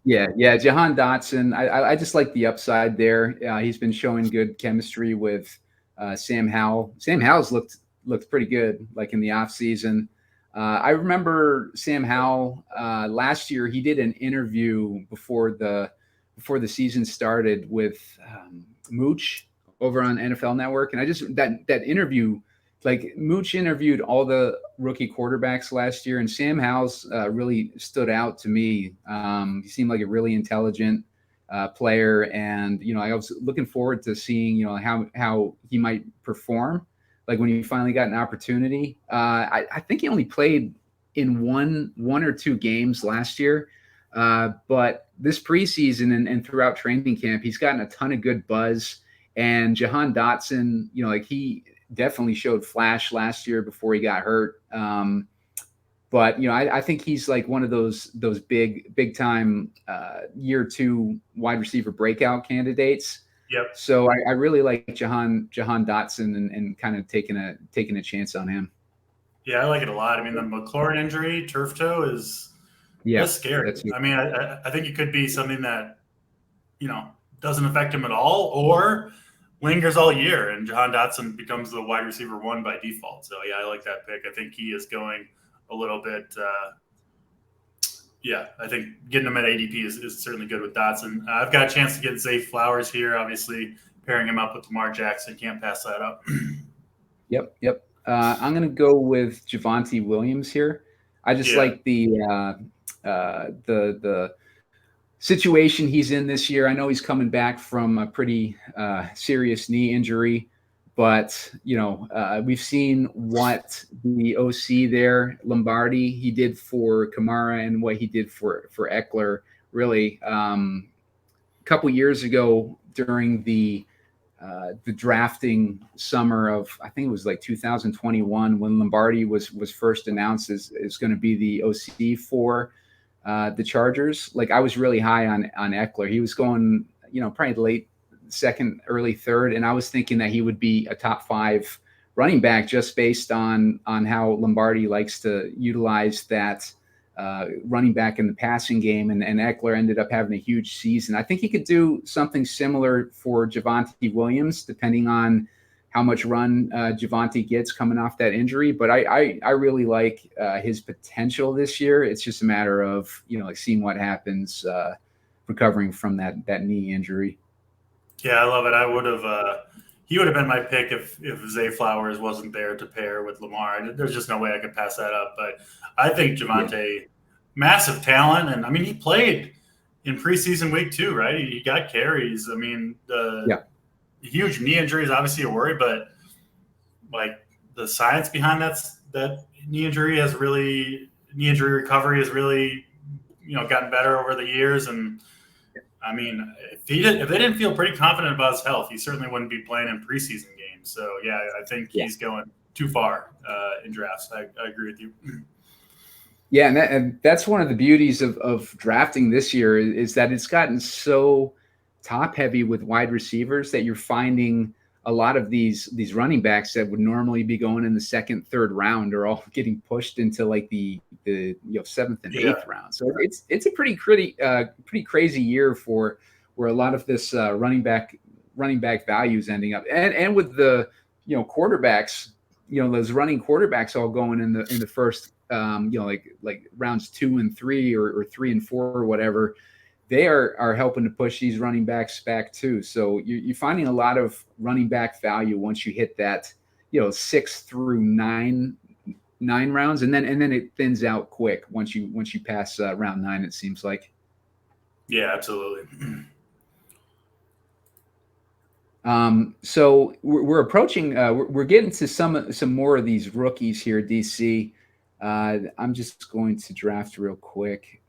Yeah, Jahan Dotson. I just like the upside there. He's been showing good chemistry with Sam Howell. Sam Howell's looked pretty good, like in the offseason. I remember Sam Howell last year. He did an interview before the season started with Mooch over on NFL Network, and I just that interview. Like Mooch interviewed all the rookie quarterbacks last year, and Sam Howell's really stood out to me. He seemed like a really intelligent player, and I was looking forward to seeing how he might perform. Like when he finally got an opportunity, I think he only played in one or two games last year, but this preseason and throughout training camp, he's gotten a ton of good buzz. And Jahan Dotson, he definitely showed flash last year before he got hurt. But I think he's like one of those big time year 2 wide receiver breakout candidates. Yep. So I really like Jahan Dotson and kind of taking a chance on him. Yeah, I like it a lot. I mean, the McLaurin injury, turf toe, is scary. I mean, I think it could be something that doesn't affect him at all, or lingers all year, and Jahan Dotson becomes the wide receiver 1 by default. So, yeah, I like that pick. I think he is going a little bit I think getting him at ADP is certainly good with Dotson. I've got a chance to get Zay Flowers here, obviously pairing him up with Lamar Jackson. Can't pass that up. Yep. I'm going to go with Javonte Williams here. I just like the situation he's in this year. I know he's coming back from a pretty serious knee injury, but we've seen what the OC there, Lombardi, he did for Kamara and what he did for Eckler. Really, a couple years ago during the drafting summer of, I think it was like 2021, when Lombardi was first announced as going to be the OC for the Chargers. Like I was really high on Eckler. He was going, probably late second, early third, and I was thinking that he would be a top 5 running back just based on how Lombardi likes to utilize that running back in the passing game, and Eckler ended up having a huge season. I think he could do something similar for Javonte Williams, depending on how much run Javonte gets coming off that injury. But I really like his potential this year. It's just a matter of seeing what happens recovering from that knee injury. Yeah, I love it. I would have he would have been my pick if Zay Flowers wasn't there to pair with Lamar. There's just no way I could pass that up. But I think Javonte, massive talent, and I mean he played in preseason week 2, right? He got carries. I mean huge knee injury is obviously a worry, but like the science behind that knee injury recovery has really gotten better over the years. And I mean, if they didn't feel pretty confident about his health, he certainly wouldn't be playing in preseason games. So yeah, I think he's going too far in drafts. I agree with you. Yeah, and that's one of the beauties of drafting this year is that it's gotten so top heavy with wide receivers that you're finding a lot of these running backs that would normally be going in the second, third round are all getting pushed into like the seventh and eighth round. So it's a pretty crazy year for where a lot of this running back value is ending up, and with the quarterbacks, those running quarterbacks all going in the first like rounds 2 and 3 or 3 and 4 or whatever. They are helping to push these running backs back too. So you're finding a lot of running back value once you hit that 6 through 9 rounds, and then it thins out quick once you pass round 9. It seems like. Yeah, absolutely. So we're approaching. We're getting to some more of these rookies here, DC. I'm just going to draft real quick.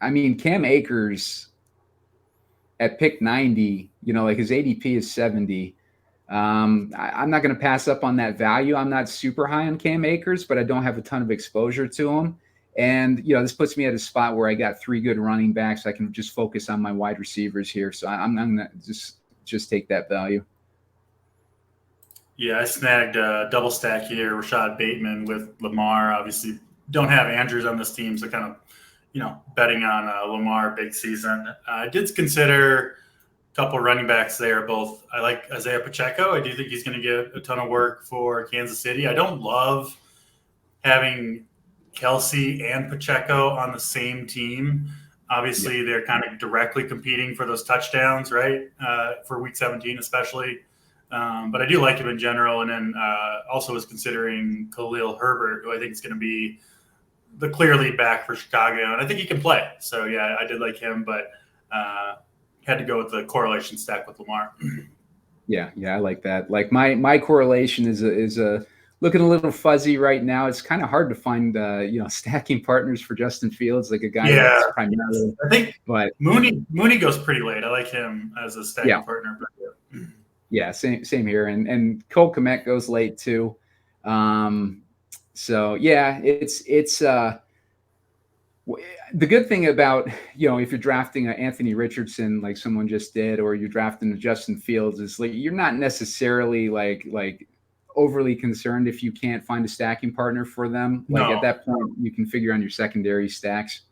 I mean, Cam Akers at pick 90, like his ADP is 70. I'm not going to pass up on that value. I'm not super high on Cam Akers, but I don't have a ton of exposure to him. And, this puts me at a spot where I got 3 good running backs. I can just focus on my wide receivers here. So I'm going to just take that value. Yeah, I snagged a double stack here, Rashad Bateman with Lamar. Obviously, don't have Andrews on this team, so kind of, betting on Lamar big season. I did consider a couple running backs there. Both I like Isaiah Pacheco. I do think he's going to get a ton of work for Kansas City. I don't love having Kelsey and Pacheco on the same team. Obviously, they're kind of directly competing for those touchdowns, right? For Week 17 especially. But I do like him in general. And then also was considering Khalil Herbert, who I think is going to be the clear lead back for Chicago. And I think he can play. So, yeah, I did like him, but had to go with the correlation stack with Lamar. Yeah, I like that. Like my correlation is a looking a little fuzzy right now. It's kind of hard to find stacking partners for Justin Fields, like a guy that's primarily. I think but Mooney goes pretty late. I like him as a stacking partner. But yeah, same here. And Cole Kmet goes late too. So yeah, it's the good thing about, if you're drafting Anthony Richardson, like someone just did, or you're drafting Justin Fields, is like, you're not necessarily like overly concerned if you can't find a stacking partner for them. Like at that point, you can figure on your secondary stacks.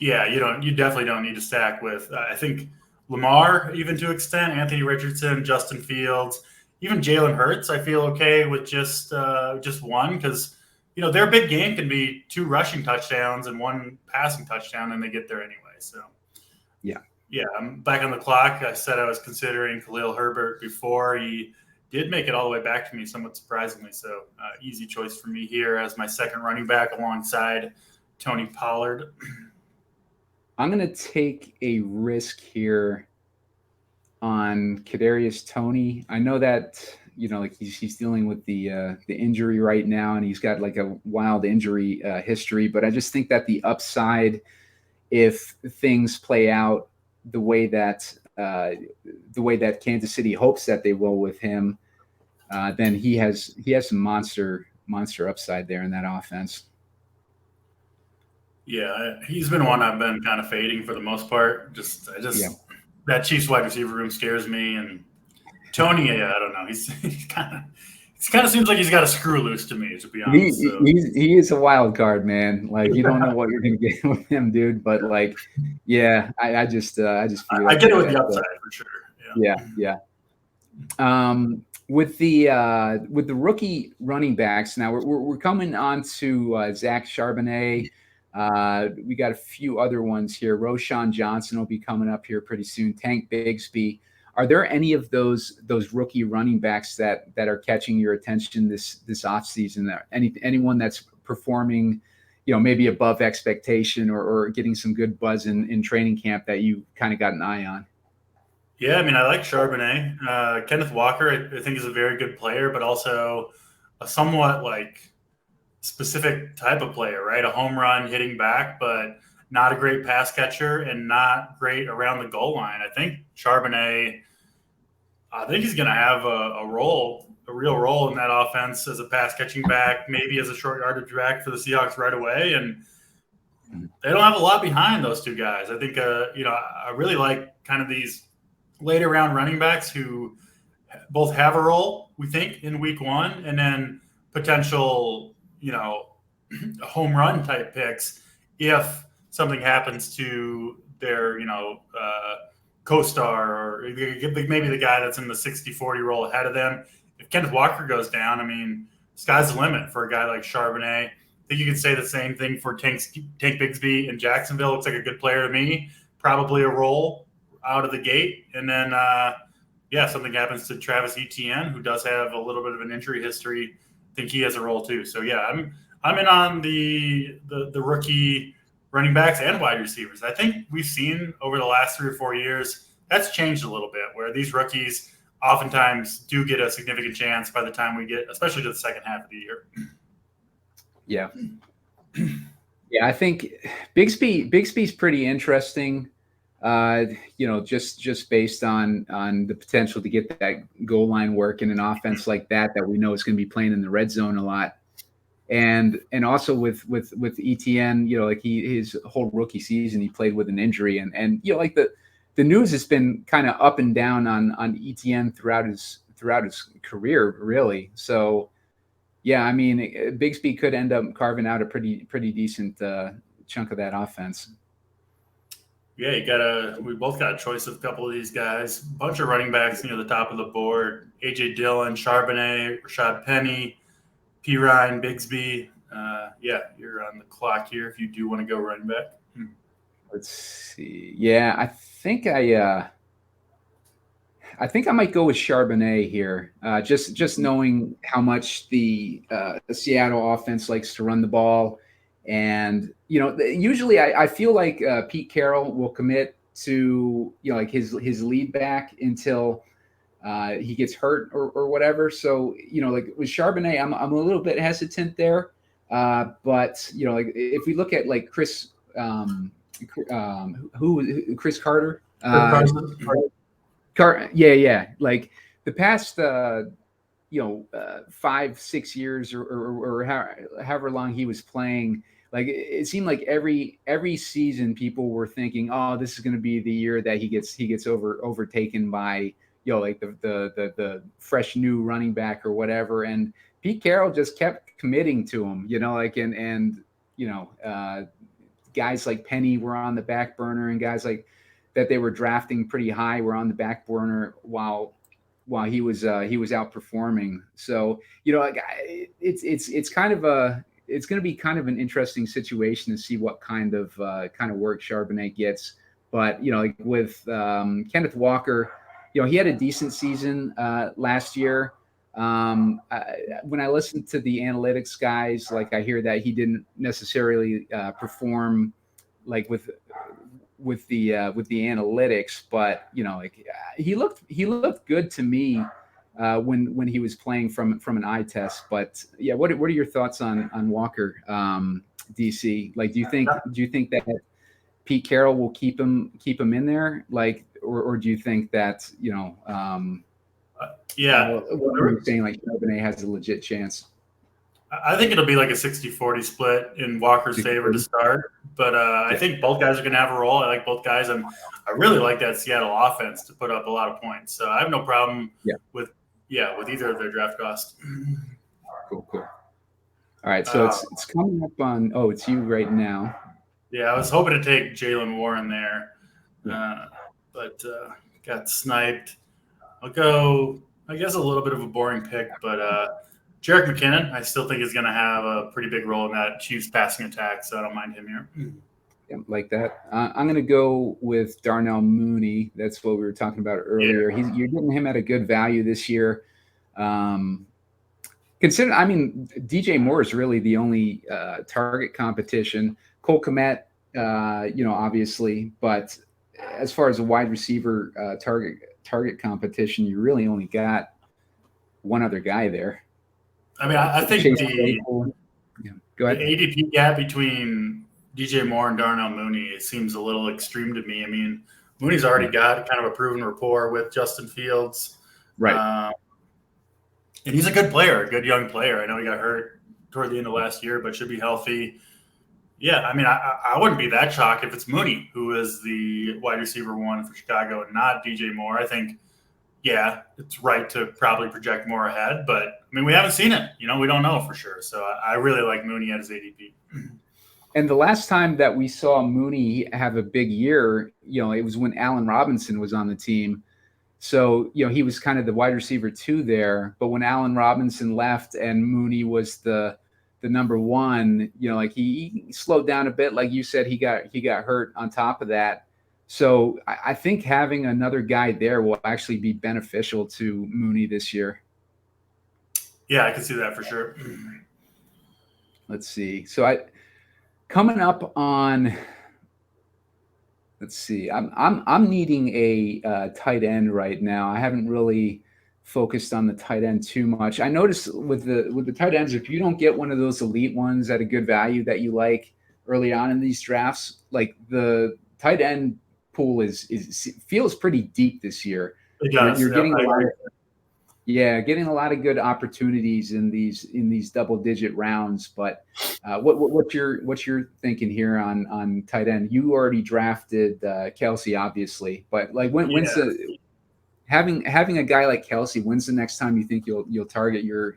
Yeah, you definitely don't need to stack with, I think Lamar, even to an extent, Anthony Richardson, Justin Fields, even Jalen Hurts. I feel okay with just one, because their big game can be 2 rushing touchdowns and 1 passing touchdown, and they get there anyway. So yeah, I'm back on the clock. I said I was considering Khalil Herbert before. He did make it all the way back to me, somewhat surprisingly. So easy choice for me here as my second running back alongside Tony Pollard. I'm going to take a risk here on Kadarius Toney. I know that, like he's dealing with the injury right now, and he's got like a wild injury history. But I just think that the upside, if things play out the way that Kansas City hopes that they will with him, then he has some monster upside there in that offense. Yeah, he's been one I've been kind of fading for the most part. That Chiefs wide receiver room scares me, and Tony, I don't know. He kind of seems like he's got a screw loose to me, to be honest. He is a wild card, man. Like, you don't know what you're gonna get with him, dude. But like, yeah, I just feel I get it with the upside for sure. Yeah. With the rookie running backs, now we're coming on to Zach Charbonnet. We got a few other ones here. Roshan Johnson will be coming up here pretty soon. Tank Bigsby. Are there any of those rookie running backs that are catching your attention this offseason? Anyone that's performing, maybe above expectation or getting some good buzz in training camp that you kind of got an eye on? Yeah, I mean, I like Charbonnet. Kenneth Walker, I think, is a very good player, but also a somewhat like specific type of player, right? A home run hitting back, but not a great pass catcher and not great around the goal line. I think Charbonnet, he's going to have a real role in that offense as a pass catching back, maybe as a short yardage back for the Seahawks right away. And they don't have a lot behind those two guys. I think, I really like kind of these later round running backs who both have a role, we think, in week one, and then potential, home run type picks if something happens to their, co-star or maybe the guy that's in the 60-40 role ahead of them. If Kenneth Walker goes down, I mean, sky's the limit for a guy like Charbonnet. I think you could say the same thing for Tank Bigsby in Jacksonville. Looks like a good player to me. Probably a role out of the gate. And then, something happens to Travis Etienne, who does have a little bit of an injury history. I think he has a role too. So, yeah, I'm in on the rookie running backs and wide receivers. I think we've seen over the last 3 or 4 years, that's changed a little bit, where these rookies oftentimes do get a significant chance by the time we get, especially to the second half of the year. Yeah. Yeah, I think Bigsby's pretty interesting. Just based on the potential to get that goal line work in an offense like that we know is going to be playing in the red zone a lot. And also with ETN, his whole rookie season, he played with an injury, and the news has been kind of up and down on ETN throughout his career, really. So, yeah, I mean, Bigsby could end up carving out a pretty decent chunk of that offense. Yeah, we both got a choice of a couple of these guys. A bunch of running backs near the top of the board: AJ Dillon, Charbonnet, Rashad Penny, P. Ryan, Bigsby. You're on the clock here if you do want to go running back. Let's see. Yeah, I think I might go with Charbonnet here. Just knowing how much the Seattle offense likes to run the ball. And, usually I feel like Pete Carroll will commit to, his lead back until he gets hurt or whatever. So, with Charbonnet, I'm a little bit hesitant there. But, if we look at like Chris Carter, like the past, 5-6 years or however long he was playing, like it seemed like every season people were thinking, oh, this is going to be the year that he gets overtaken by, the fresh new running back or whatever. And Pete Carroll just kept committing to him, guys like Penny were on the back burner, and guys like that they were drafting pretty high were on the back burner while he was outperforming. So, it's kind of it's going to be kind of an interesting situation to see what kind of work Charbonnet gets. But, with Kenneth Walker, he had a decent season last year. When I listened to the analytics guys, I hear that he didn't necessarily perform with the analytics, but he looked good to me when he was playing from an eye test. But yeah, what are your thoughts on Walker, DC? Do you think that Pete Carroll will keep him in there, or do you think that what you're saying, Charbonnet has a legit chance? I think it'll be like a 60-40 split in Walker's favor to start, but I think both guys are going to have a role. I like both guys, and I really like that Seattle offense to put up a lot of points. So I have no problem with either of their draft costs. Cool. All right, so it's coming up on. Oh, it's you right now. Yeah, I was hoping to take Jaylen Warren there, but got sniped. I'll go, I guess, a little bit of a boring pick, but Jerick McKinnon, I still think is going to have a pretty big role in that Chiefs passing attack, so I don't mind him here. Yeah, like that. I'm going to go with Darnell Mooney. That's what we were talking about earlier. Yeah. You're getting him at a good value this year. DJ Moore is really the only target competition. Cole Kmet, obviously, but as far as a wide receiver target competition, you really only got one other guy there. I mean, I think the ADP gap between DJ Moore and Darnell Mooney seems a little extreme to me. I mean, Mooney's already got kind of a proven rapport with Justin Fields. Right. And he's a good player, a good young player. I know he got hurt toward the end of last year, but should be healthy. Yeah, I mean, I wouldn't be that shocked if it's Mooney who is the wide receiver one for Chicago and not DJ Moore. I think, yeah, it's right to probably project more ahead, but I mean, we haven't seen it. We don't know for sure. So I really like Mooney at his ADP. And the last time that we saw Mooney have a big year, it was when Allen Robinson was on the team. So, he was kind of the wide receiver 2 there. But when Allen Robinson left and Mooney was the number 1, like he slowed down a bit. Like you said, he got hurt on top of that. So I think having another guy there will actually be beneficial to Mooney this year. Yeah, I can see that for sure. Let's see. So coming up on, let's see. I'm needing a tight end right now. I haven't really focused on the tight end too much. I noticed with the tight ends, if you don't get one of those elite ones at a good value that you like early on in these drafts, like the tight end pool feels pretty deep this year. It does. You're getting getting a lot of good opportunities in these double digit rounds. But what's your thinking here on tight end? You already drafted Kelsey, obviously, but like when's having a guy like Kelsey? When's the next time you think you'll target your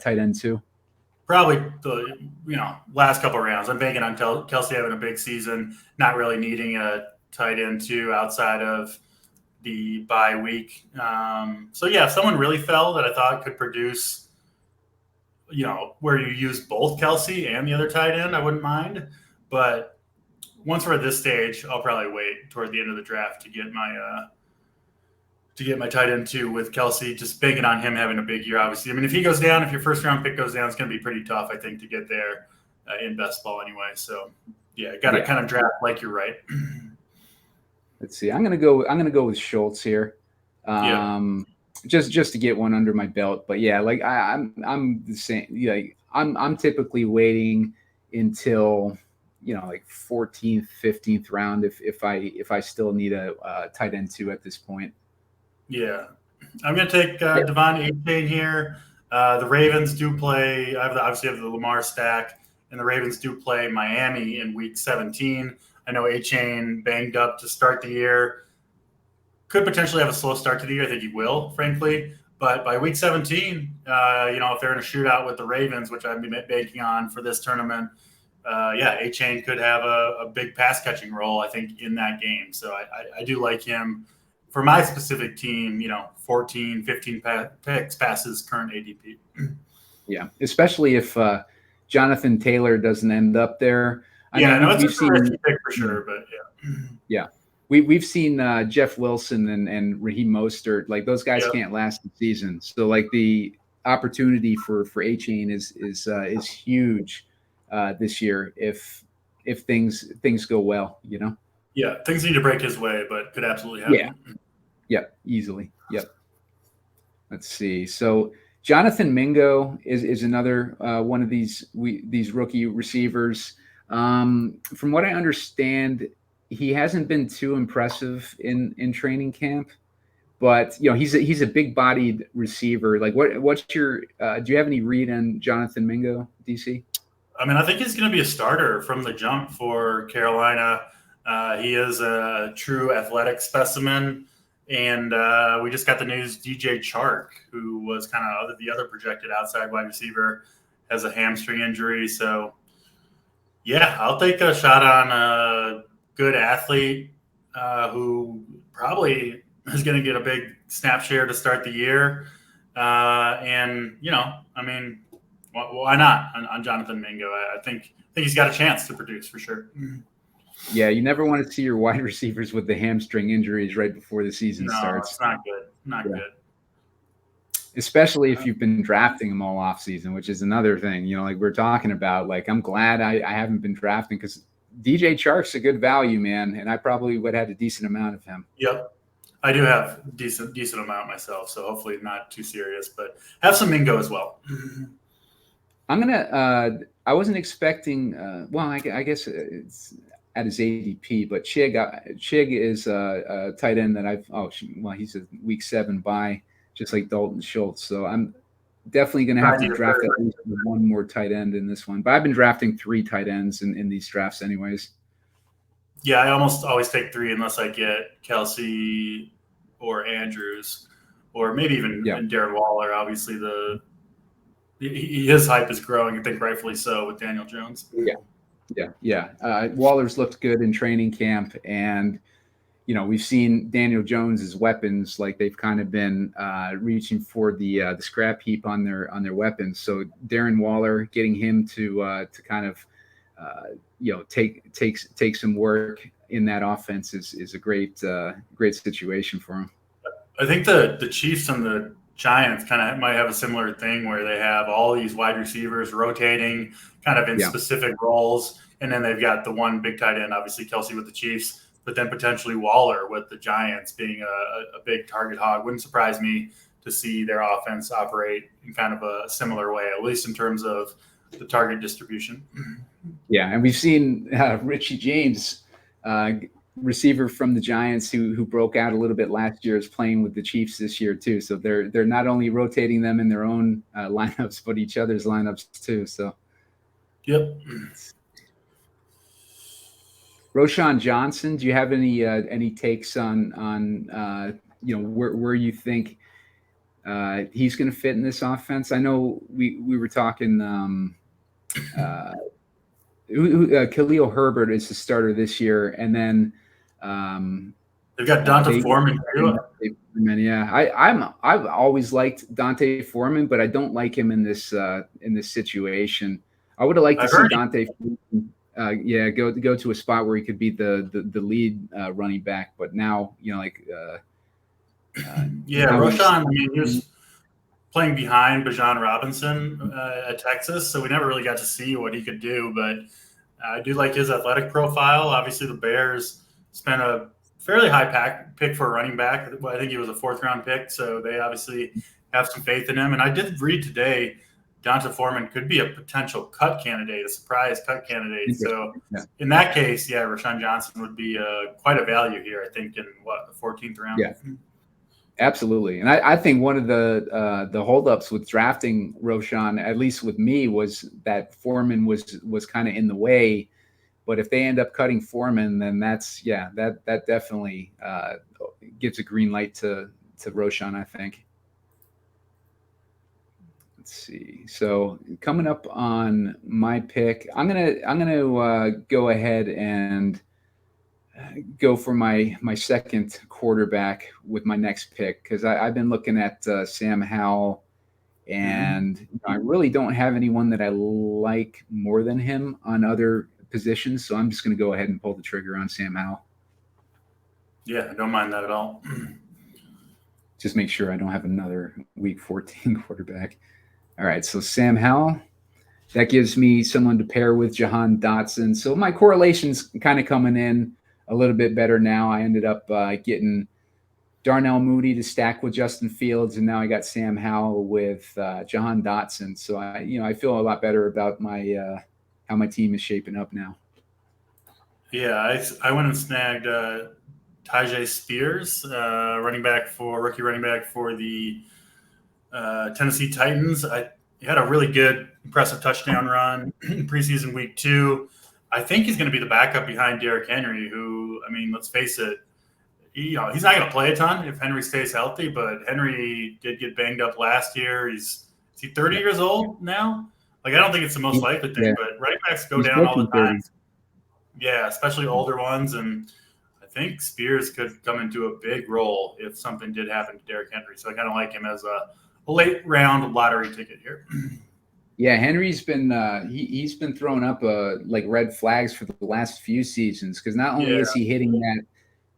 tight end too? Probably the last couple of rounds. I'm banking on Kelsey having a big season, not really needing a tight end too outside of the bye week. So yeah, if someone really fell that I thought could produce, where you use both Kelsey and the other tight end, I wouldn't mind. But once we're at this stage, I'll probably wait toward the end of the draft to get my tight end too with Kelsey, just banking on him having a big year. Obviously, I mean, if he goes down, if your first round pick goes down, it's going to be pretty tough, I think, to get there in best ball anyway. So yeah, got to kind of draft like you're right. Let's see. I'm gonna go with Schultz here, just to get one under my belt. But yeah, like I'm the same. Like I'm typically waiting until like 14th, 15th round if I still need a tight end 2 at this point. Yeah, I'm gonna take Devon Achane here. The Ravens do play. Obviously have the Lamar stack, and the Ravens do play Miami in Week 17. I know Achane banged up to start the year. Could potentially have a slow start to the year. I think he will, frankly. But by Week 17, if they're in a shootout with the Ravens, which I've been banking on for this tournament, Achane could have a big pass catching role, I think, in that game. So I do like him. For my specific team, 14, 15 picks passes current ADP. Yeah, especially if Jonathan Taylor doesn't end up there. I know it's a risky pick for sure, but yeah. Yeah. We've seen Jeff Wilson and Raheem Mostert. Like those guys can't last the season. So like the opportunity for Achane is huge this year if things go well, Yeah, things need to break his way, but could absolutely happen. Yeah, easily. Yep. Let's see. So Jonathan Mingo is another one of these rookie receivers. From what I understand, he hasn't been too impressive in training camp, but he's a big bodied receiver. Like what's your do you have any read on Jonathan Mingo, DC? I mean, I think he's going to be a starter from the jump for Carolina. He is a true athletic specimen. And we just got the news DJ Chark, who was kind of the other projected outside wide receiver, has a hamstring injury. So, yeah, I'll take a shot on a good athlete who probably is going to get a big snap share to start the year. And, I mean, why not on Jonathan Mingo? I think he's got a chance to produce for sure. Yeah, you never want to see your wide receivers with the hamstring injuries right before the season starts. It's not good. Not good. Especially if you've been drafting them all off season, which is another thing, like we're talking about. Like, I'm glad I haven't been drafting because DJ Chark's a good value, man, and I probably would have had a decent amount of him. Yep. I do have decent amount myself, so hopefully not too serious, but have some Mingo as well. I'm going I wasn't expecting, I guess it's at his ADP, but Chig is a tight end that he's a week 7 buy, just like Dalton Schultz. So definitely going to have I to need a draft third. at least one more tight end in this one. But I've been drafting 3 tight ends in these drafts anyways. Yeah, I almost always take 3 unless I get Kelsey or Andrews, or maybe even Darren Waller. Obviously, his hype is growing. I think rightfully so with Daniel Jones. Yeah. Waller's looked good in training camp, and we've seen Daniel Jones's weapons, like they've kind of been reaching for the scrap heap on their weapons. So Darren Waller, getting him to kind of take some work in that offense is a great situation for him. I think the Chiefs and the Giants kind of might have a similar thing where they have all these wide receivers rotating kind of in specific roles. And then they've got the one big tight end, obviously Kelsey with the Chiefs, but then potentially Waller with the Giants being a big target hog. Wouldn't surprise me to see their offense operate in kind of a similar way, at least in terms of the target distribution. Yeah, and we've seen Richie James, receiver from the Giants, who broke out a little bit last year, is playing with the Chiefs this year too. So they're not only rotating them in their own lineups, but each other's lineups too. So, yep. Roschon Johnson, do you have any takes on where you think he's going to fit in this offense? I know we were talking. Khalil Herbert is the starter this year, and then they've got Dante Foreman too. I've always liked Dante Foreman, but I don't like him in this situation. I would have liked to see Dante Foreman, go to a spot where he could be the lead running back, but now Roschon. I mean, he was playing behind Bijan Robinson at Texas, so we never really got to see what he could do. But I do like his athletic profile. Obviously, the Bears spent a fairly high pick for a running back. I think he was a 4th-round pick, so they obviously have some faith in him. And I did read today Dante Foreman could be a potential cut candidate, a surprise cut candidate. So in that case, Roschon Johnson would be quite a value here, I think, in the 14th round. Yeah. Absolutely. And I think one of the holdups with drafting Roschon, at least with me, was that Foreman was kind of in the way. But if they end up cutting Foreman, then that definitely gives a green light to Roschon, I think. Let's see. So coming up on my pick, I'm gonna go ahead and go for my second quarterback with my next pick, because I've been looking at Sam Howell, and I really don't have anyone that I like more than him on other positions. So I'm just going to go ahead and pull the trigger on Sam Howell. Yeah, I don't mind that at all. Just make sure I don't have another week 14 quarterback. All right, so Sam Howell. That gives me someone to pair with Jahan Dotson. So my correlation's kind of coming in a little bit better now. I ended up getting Darnell Mooney to stack with Justin Fields, and now I got Sam Howell with Jahan Dotson. So I feel a lot better about my how my team is shaping up now. Yeah, I went and snagged Tyjae Spears, rookie running back for the Tennessee Titans. He had a really good, impressive touchdown run in preseason week 2. I think he's going to be the backup behind Derrick Henry, who, I mean, let's face it, he's not going to play a ton if Henry stays healthy, but Henry did get banged up last year. Is he 30 years old now? I don't think it's the most likely thing, but running backs go down all the time. Yeah, especially older ones, and I think Spears could come into a big role if something did happen to Derrick Henry. So I kind of like him as a late round lottery ticket here. Yeah, Henry's been he's been throwing up red flags for the last few seasons, because not only is he hitting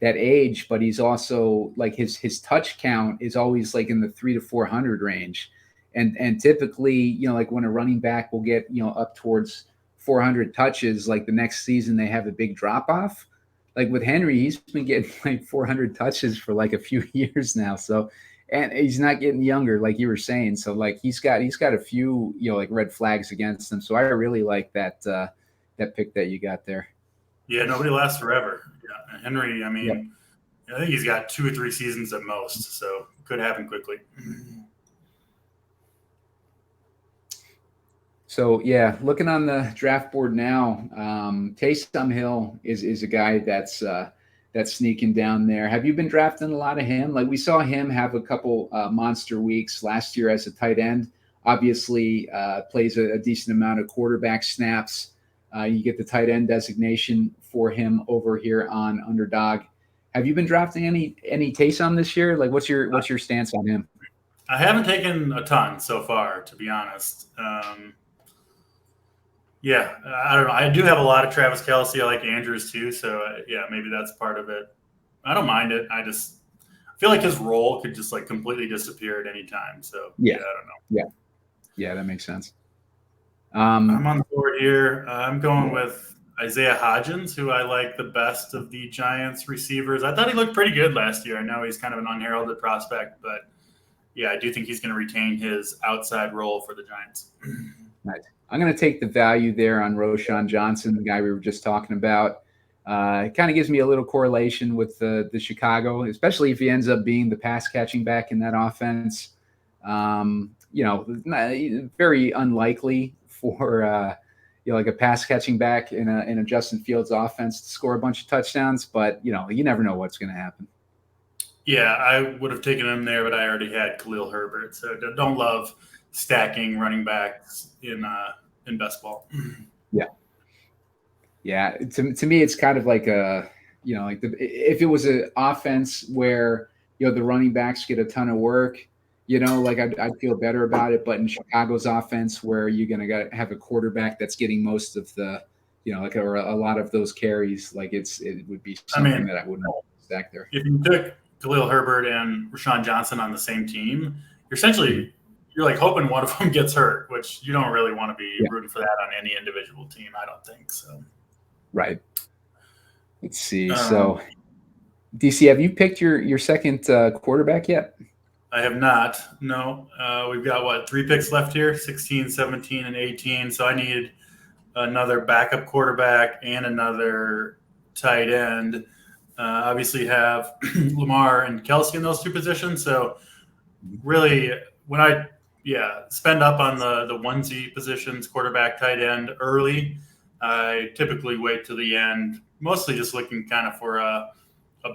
that age, but he's also his touch count is always in the 300 to 400 range, and typically when a running back will get up towards 400 touches, the next season they have a big drop off. With Henry, he's been getting 400 touches for a few years now. So, and he's not getting younger, like you were saying. So he's got a few red flags against him. So I really like that pick that you got there. Yeah, nobody lasts forever. Yeah, Henry. I mean, I think he's got 2 or 3 seasons at most, so could happen quickly. So yeah, looking on the draft board now, Taysom Hill is a guy that's sneaking down there. Have you been drafting a lot of him? Like we saw him have a couple monster weeks last year as a tight end. Obviously, plays a decent amount of quarterback snaps. You get the tight end designation for him over here on Underdog. Have you been drafting any Taysom this year? Like, what's your stance on him? I haven't taken a ton so far, to be honest. Yeah, I don't know. I do have a lot of Travis Kelce. I like Andrews too, so yeah, maybe that's part of it. I don't mind it. I feel like his role could just like completely disappear at any time. So Yeah, I don't know. yeah, that makes sense. I'm on the board here. I'm going with Isaiah Hodgins, who I like the best of the Giants receivers. I thought he looked pretty good last year. I know he's kind of an unheralded prospect, but yeah, I do think he's going to retain his outside role for the Giants. Nice. I'm going to take the value there on Roschon Johnson, the guy we were just talking about. It kind of gives me a little correlation with the Chicago, especially if he ends up being the pass catching back in that offense. Very unlikely for like a pass catching back in a Justin Fields offense to score a bunch of touchdowns, but you never know what's going to happen. Yeah, I would have taken him there, but I already had Khalil Herbert, so don't love stacking running backs in best ball. Yeah. To me, it's kind of like if it was an offense where the running backs get a ton of work, like I'd feel better about it. But in Chicago's offense, where you're gonna have a quarterback that's getting most of the, or a lot of those carries, like it would be something that I wouldn't stack there. If you took Khalil Herbert and Roschon Johnson on the same team, you're like hoping one of them gets hurt, which you don't really want to be rooting for that on any individual team. I don't think so. Right. Let's see. So, DC, have you picked your second quarterback yet? I have not. No. We've got, 3 picks left here, 16, 17, and 18. So I need another backup quarterback and another tight end. Obviously have Lamar and Kelce in those 2 positions. So really, when I spend up on the onesie positions, quarterback, tight end early, I typically wait till the end, mostly just looking kind of for a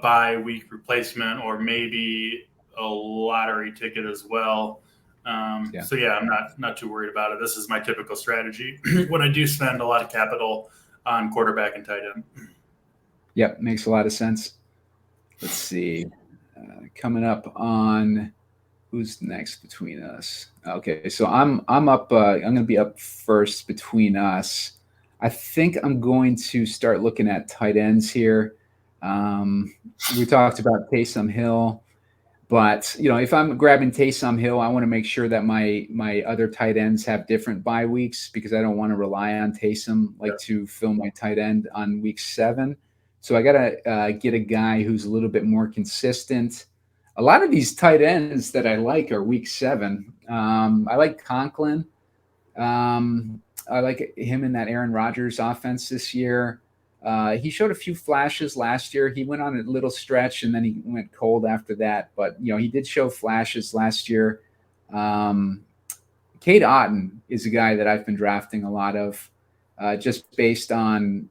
bye week replacement or maybe a lottery ticket as well. So yeah, I'm not too worried about it. This is my typical strategy when I do spend a lot of capital on quarterback and tight end. Yep, makes a lot of sense. Let's see. Coming up on who's next between us. Okay, so I'm up. I'm going to be up first between us. I think I'm going to start looking at tight ends here. We talked about Taysom Hill, but if I'm grabbing Taysom Hill, I want to make sure that my other tight ends have different bye weeks because I don't want to rely on Taysom to fill my tight end on week 7. So I got to get a guy who's a little bit more consistent. A lot of these tight ends that I like are week 7. I like Conklin. I like him in that Aaron Rodgers offense this year. He showed a few flashes last year. He went on a little stretch and then he went cold after that. But, he did show flashes last year. Cade Otton is a guy that I've been drafting a lot of just based on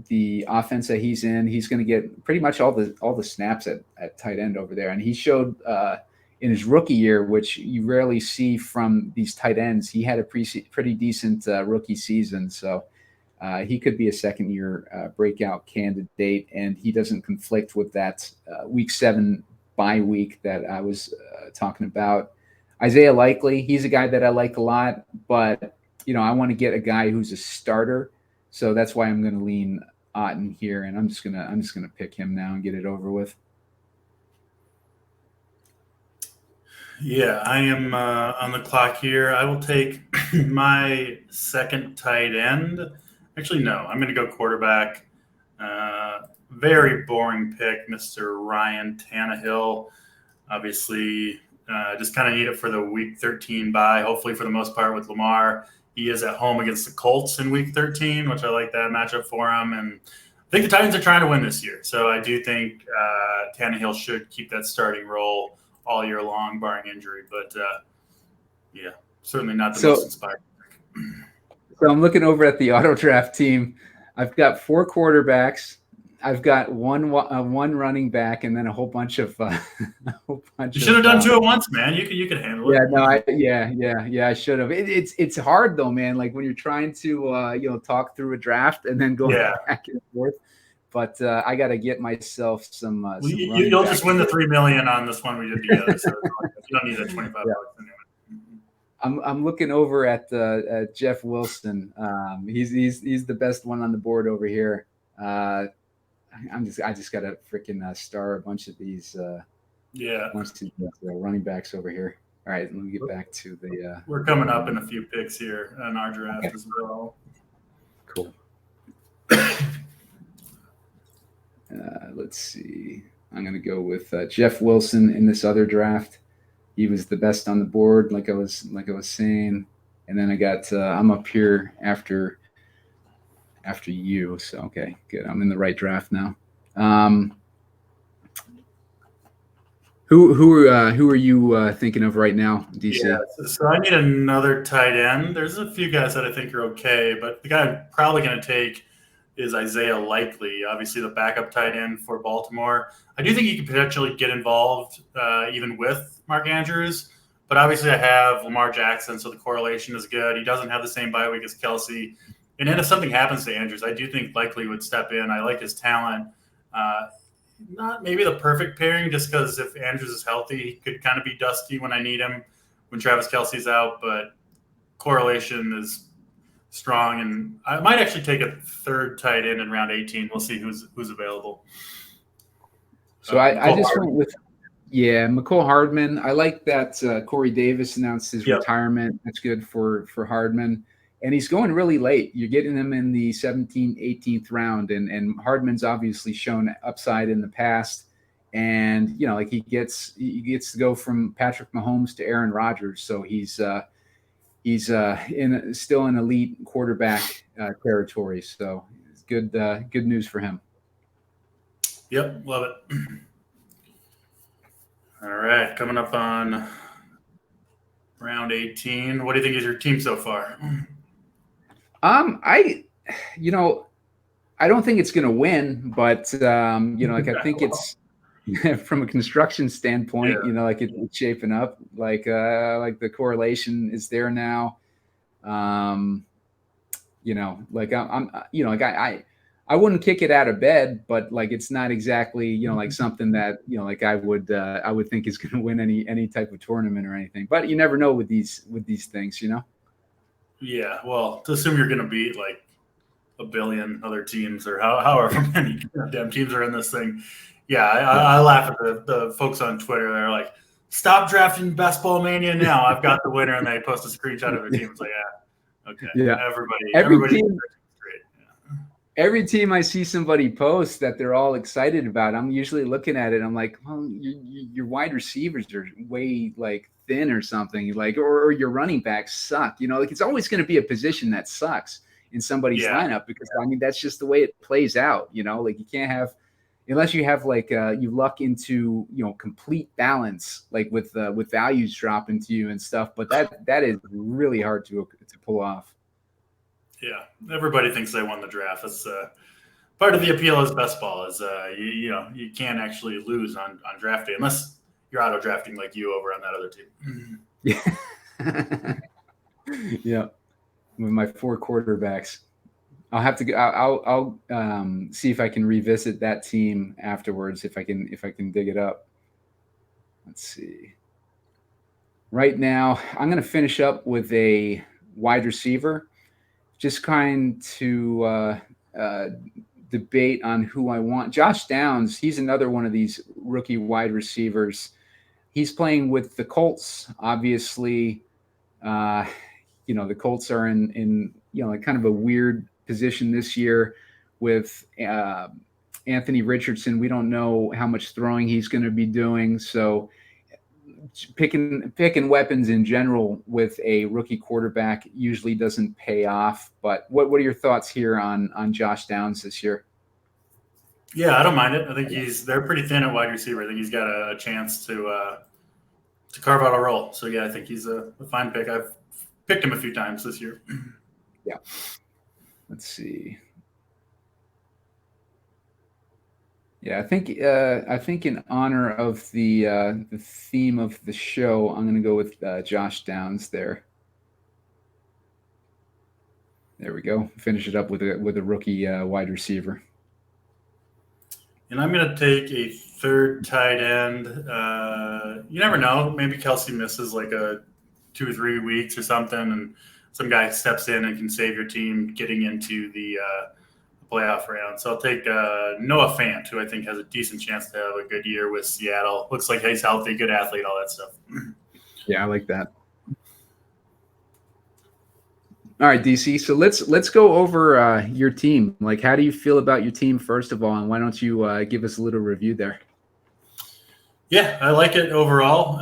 the offense that he's in. He's going to get pretty much all the snaps at tight end over there. And he showed in his rookie year, which you rarely see from these tight ends, he had a pretty decent rookie season. So he could be a second-year breakout candidate, and he doesn't conflict with that week 7 bye week that I was talking about. Isaiah Likely, he's a guy that I like a lot, but I want to get a guy who's a starter, so that's why I'm going to lean Otton here, and I'm just gonna pick him now and get it over with. Yeah, I am on the clock here. I will take my second tight end. Actually, no, I'm going to go quarterback. Very boring pick, Mr. Ryan Tannehill. Obviously, just kind of need it for the week 13 bye, hopefully for the most part with Lamar. He is at home against the Colts in week 13, which I like that matchup for him. And I think the Titans are trying to win this year. So I do think Tannehill should keep that starting role all year long, barring injury. But, certainly not the most inspiring pick. So I'm looking over at the auto draft team. I've got 4 quarterbacks. I've got one running back, and then a whole bunch of a whole bunch You should have done 2 at once, man. You could handle it. Yeah, no, I should have. It's hard though, man. Like when you're trying to talk through a draft and then going back and forth. But I got to get myself some. You'll just win the $3 million on this one we did together. So you don't need that $25 anyway. I'm looking over at Jeff Wilson. He's the best one on the board over here. I just got to freaking star a bunch of these. Bunch of running backs over here. All right, let me get back to the. We're coming up in a few picks here in our draft as well. Cool. Let's see. I'm going to go with Jeff Wilson in this other draft. He was the best on the board, like I was saying. And then I got I'm up here after you. So okay, good. I'm in the right draft now. Who are you thinking of right now, DC? Yeah, so I need another tight end. There's a few guys that I think are okay, but the guy I'm probably going to take is Isaiah Likely, obviously the backup tight end for Baltimore. I do think he could potentially get involved even with Mark Andrews, but obviously I have Lamar Jackson, so the correlation is good. He doesn't have the same bye week as Kelsey. And then if something happens to Andrews, I do think Likely would step in. I like his talent. Not maybe the perfect pairing just because if Andrews is healthy, he could kind of be dusty when I need him when Travis Kelsey's out, but correlation is strong, and I might actually take a third tight end in round 18. We'll see who's available. So I just went with McCole Hardman. I like that Corey Davis announced his retirement. That's good for Hardman, and he's going really late. You're getting him in the 17th, 18th round, and Hardman's obviously shown upside in the past. And like he gets to go from Patrick Mahomes to Aaron Rodgers, so he's still in elite quarterback territory. So it's good news for him. Yep, love it. All right, coming up on round 18. What do you think is your team so far? I don't think it's going to win, but I think it's from a construction standpoint, it's shaping up like the correlation is there now. I wouldn't kick it out of bed, but like it's not exactly like something that I would think is going to win any type of tournament or anything. But you never know with these things, Yeah, well, to assume you're going to beat like a billion other teams or however many damn teams are in this thing. Yeah, I laugh at the folks on Twitter. They're like, "Stop drafting Best Ball Mania now. I've got the winner," and they post a screenshot of their team. It's like, okay, everybody team, great. Yeah. Every team I see somebody post that they're all excited about, I'm usually looking at it. I'm like, well, your wide receivers are way like thin or something, like, or your running backs suck. Like it's always going to be a position that sucks in somebody's lineup because that's just the way it plays out. Like you can't have. Unless you have like you luck into complete balance, like with values dropping to you and stuff, but that is really hard to pull off. Yeah, everybody thinks they won the draft. That's part of the appeal of best ball is you can't actually lose on draft day unless you're auto drafting like you over on that other team. Yeah, yeah. With my 4 quarterbacks. I'll have to go. I'll see if I can revisit that team afterwards. If I can dig it up. Let's see. Right now, I'm going to finish up with a wide receiver. Just kind to debate on who I want. Josh Downs. He's another one of these rookie wide receivers. He's playing with the Colts. Obviously, the Colts are in like kind of a weird position this year with Anthony Richardson. We don't know how much throwing he's going to be doing. So picking weapons in general with a rookie quarterback usually doesn't pay off. But what are your thoughts here on Josh Downs this year? Yeah, I don't mind it. I think they're pretty thin at wide receiver. I think he's got a chance to carve out a role. So yeah, I think he's a fine pick. I've picked him a few times this year. Yeah. Let's see. Yeah, I think in honor of the theme of the show, I'm going to go with Josh Downs there. There we go. Finish it up with a rookie wide receiver. And I'm going to take a third tight end. You never know. Maybe Kelsey misses like 2 or 3 weeks or something, and some guy steps in and can save your team getting into the playoff round. So I'll take Noah Fant, who I think has a decent chance to have a good year with Seattle. Looks like he's healthy, good athlete, all that stuff. Yeah, I like that. All right, DC. So let's go over your team. Like, how do you feel about your team first of all, and why don't you give us a little review there? Yeah, I like it overall.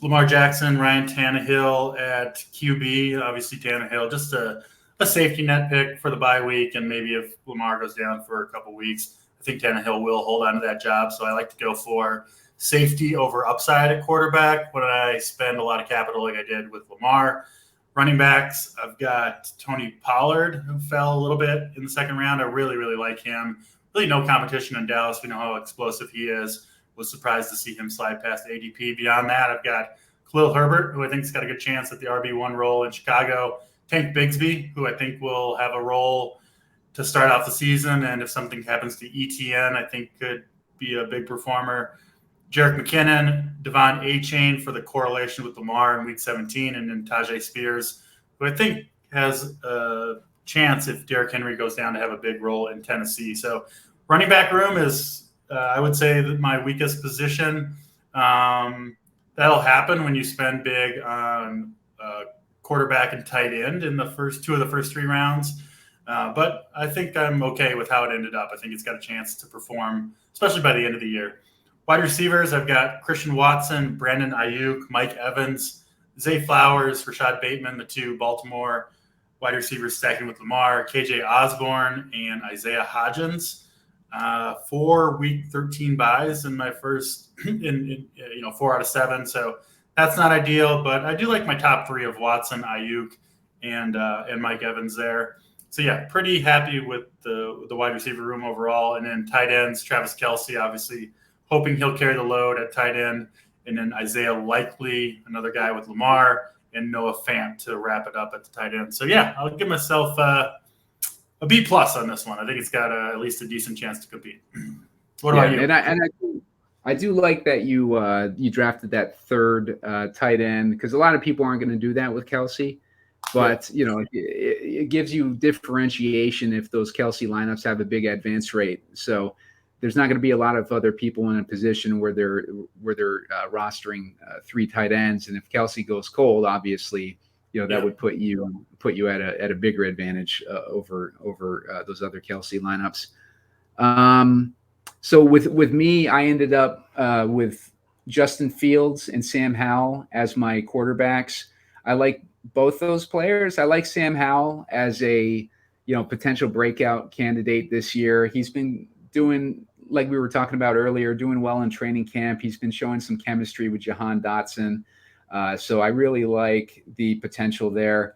Lamar Jackson, Ryan Tannehill at QB. Obviously, Tannehill just a safety net pick for the bye week, and maybe if Lamar goes down for a couple weeks, I think Tannehill will hold on to that job. So I like to go for safety over upside at quarterback when I spend a lot of capital like I did with Lamar. Running backs, I've got Tony Pollard, who fell a little bit in the second round. I really, really like him. Really no competition in Dallas. We know how explosive he is. Was surprised to see him slide past ADP. Beyond that, I've got Khalil Herbert, who I think has got a good chance at the RB1 role in Chicago. Tank Bigsby, who I think will have a role to start off the season. And if something happens to ETN, I think could be a big performer. Jerick McKinnon, Devon A-Chain for the correlation with Lamar in Week 17, and then Tajay Spears, who I think has a chance if Derrick Henry goes down to have a big role in Tennessee. So running back room is, I would say, that my weakest position. That'll happen when you spend big on quarterback and tight end in the first 2 of the first 3 rounds. But I think I'm okay with how it ended up. I think it's got a chance to perform, especially by the end of the year. Wide receivers, I've got Christian Watson, Brandon Ayuk, Mike Evans, Zay Flowers, Rashad Bateman, the 2 Baltimore wide receivers stacking with Lamar, KJ Osborne, and Isaiah Hodgins. 4 Week 13 buys in my first, 4 out of 7. So that's not ideal, but I do like my top 3 of Watson, Ayuk, and Mike Evans there. So yeah, pretty happy with the wide receiver room overall. And then tight ends, Travis Kelce, obviously hoping he'll carry the load at tight end. And then Isaiah Likely, another guy with Lamar, and Noah Fant to wrap it up at the tight end. So yeah, I'll give myself a B+ on this one. I think it's got at least a decent chance to compete. What about you? And I do like that you drafted that third tight end, because a lot of people aren't going to do that with Kelce. But it gives you differentiation if those Kelce lineups have a big advance rate. So there's not going to be a lot of other people in a position where they're rostering 3 tight ends, and if Kelce goes cold, obviously, that would put you at a bigger advantage over those other Kelce lineups. So with me, I ended up with Justin Fields and Sam Howell as my quarterbacks. I like both those players. I like Sam Howell as a potential breakout candidate this year. He's been doing, like we were talking about earlier, doing well in training camp. He's been showing some chemistry with Jahan Dotson. So I really like the potential there.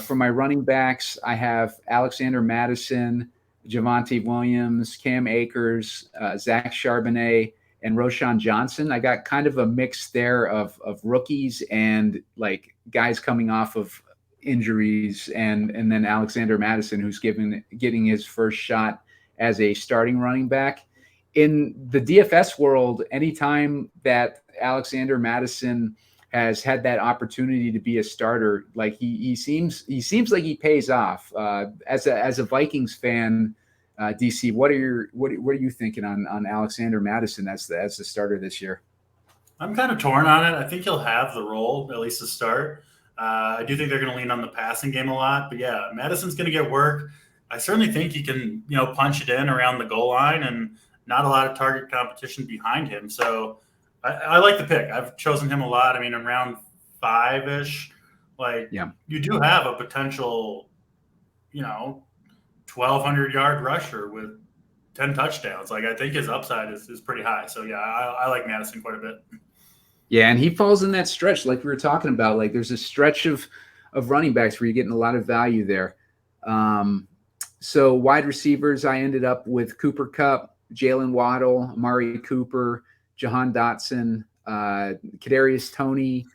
For my running backs, I have Alexander Mattison, Javonte Williams, Cam Akers, Zach Charbonnet, and Roshan Johnson. I got kind of a mix there of rookies and like guys coming off of injuries, and then Alexander Mattison, who's getting his first shot as a starting running back. In the DFS world, anytime that Alexander Mattison has had that opportunity to be a starter, like he seems like he pays off. As a Vikings fan, DC, what are you thinking on Alexander Mattison as the starter this year? I'm kind of torn on it. I think he'll have the role, at least to start. I do think they're going to lean on the passing game a lot, but yeah, Madison's going to get work. I certainly think he can, punch it in around the goal line, and not a lot of target competition behind him. So I like the pick. I've chosen him a lot. I mean, around 5-ish, you do have a potential, 1,200-yard rusher with 10 touchdowns. Like, I think his upside is pretty high. So yeah, I like Madison quite a bit. Yeah, and he falls in that stretch like we were talking about. Like, there's a stretch of of running backs where you're getting a lot of value there. So wide receivers, I ended up with Cooper Kupp, Jalen Waddle, Amari Cooper, Jahan Dotson, Kadarius Toney,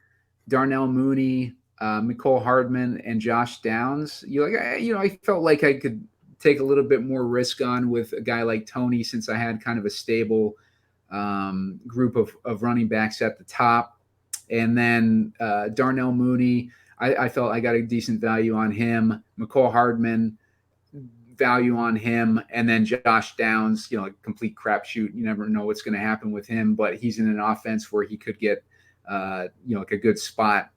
Darnell Mooney, Mecole Hardman, and Josh Downs. I felt like I could take a little bit more risk on with a guy like Toney since I had kind of a stable group of running backs at the top. And then Darnell Mooney, I felt I got a decent value on him. Mecole Hardman, value on him. And then Josh Downs, a complete crapshoot. You never know what's going to happen with him, but he's in an offense where he could get, like a good spot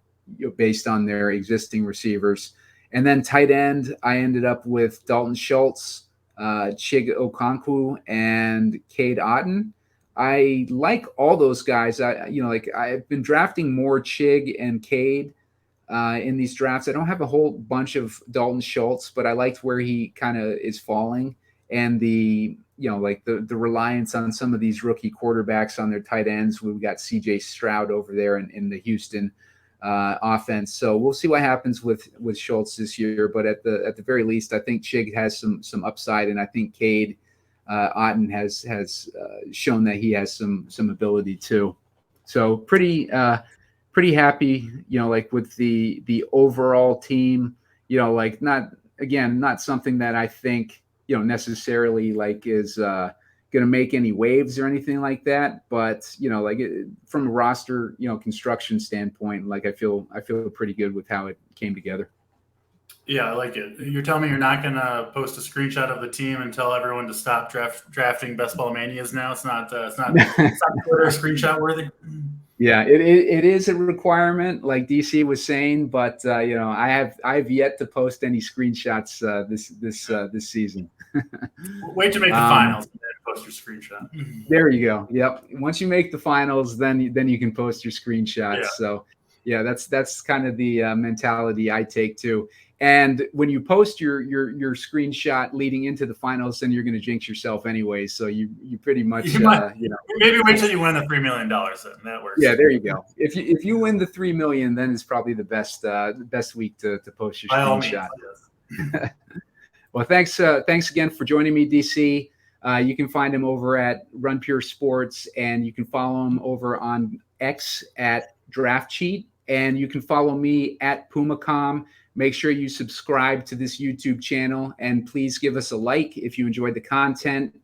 based on their existing receivers. And then tight end, I ended up with Dalton Schultz, Chig Okonkwo, and Cade Otton. I like all those guys. I've been drafting more Chig and Cade in these drafts. I don't have a whole bunch of Dalton Schultz, but I liked where he kind of is falling, and the reliance on some of these rookie quarterbacks on their tight ends. We've got CJ Stroud over there in the Houston offense. So we'll see what happens with Schultz this year. But at the very least, I think Chig has some upside, and I think Cade Otton has shown that he has some ability too. So pretty happy, with the overall team. Not something that I think necessarily is going to make any waves or anything like that. But from a roster construction standpoint, I feel pretty good with how it came together. Yeah, I like it. You're telling me you're not going to post a screenshot of the team and tell everyone to stop drafting Best Ball Manias now? It's not Twitter screenshot worthy. Yeah, it is a requirement, like DC was saying, but I have yet to post any screenshots this season. Wait to make the finals and then post your screenshot. There you go. Yep. Once you make the finals, then you can post your screenshots. Yeah. So yeah, that's kind of the mentality I take too. And when you post your screenshot leading into the finals, then you're going to jinx yourself anyway. So you pretty much maybe wait till you win the $3 million. Then that works. Yeah, there you go. If you win the $3 million, then it's probably the best week to post your screenshot. Well, thanks again for joining me, DC. You can find him over at Run Pure Sports, and you can follow him over on X at Draftcheat, and you can follow me at PumaCom. Make sure you subscribe to this YouTube channel, and please give us a like if you enjoyed the content.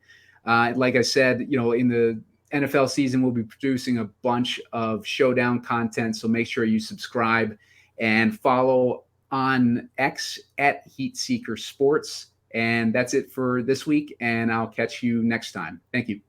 Like I said, in the NFL season, we'll be producing a bunch of showdown content, so make sure you subscribe and follow on X at Heatseeker Sports. And that's it for this week, and I'll catch you next time. Thank you.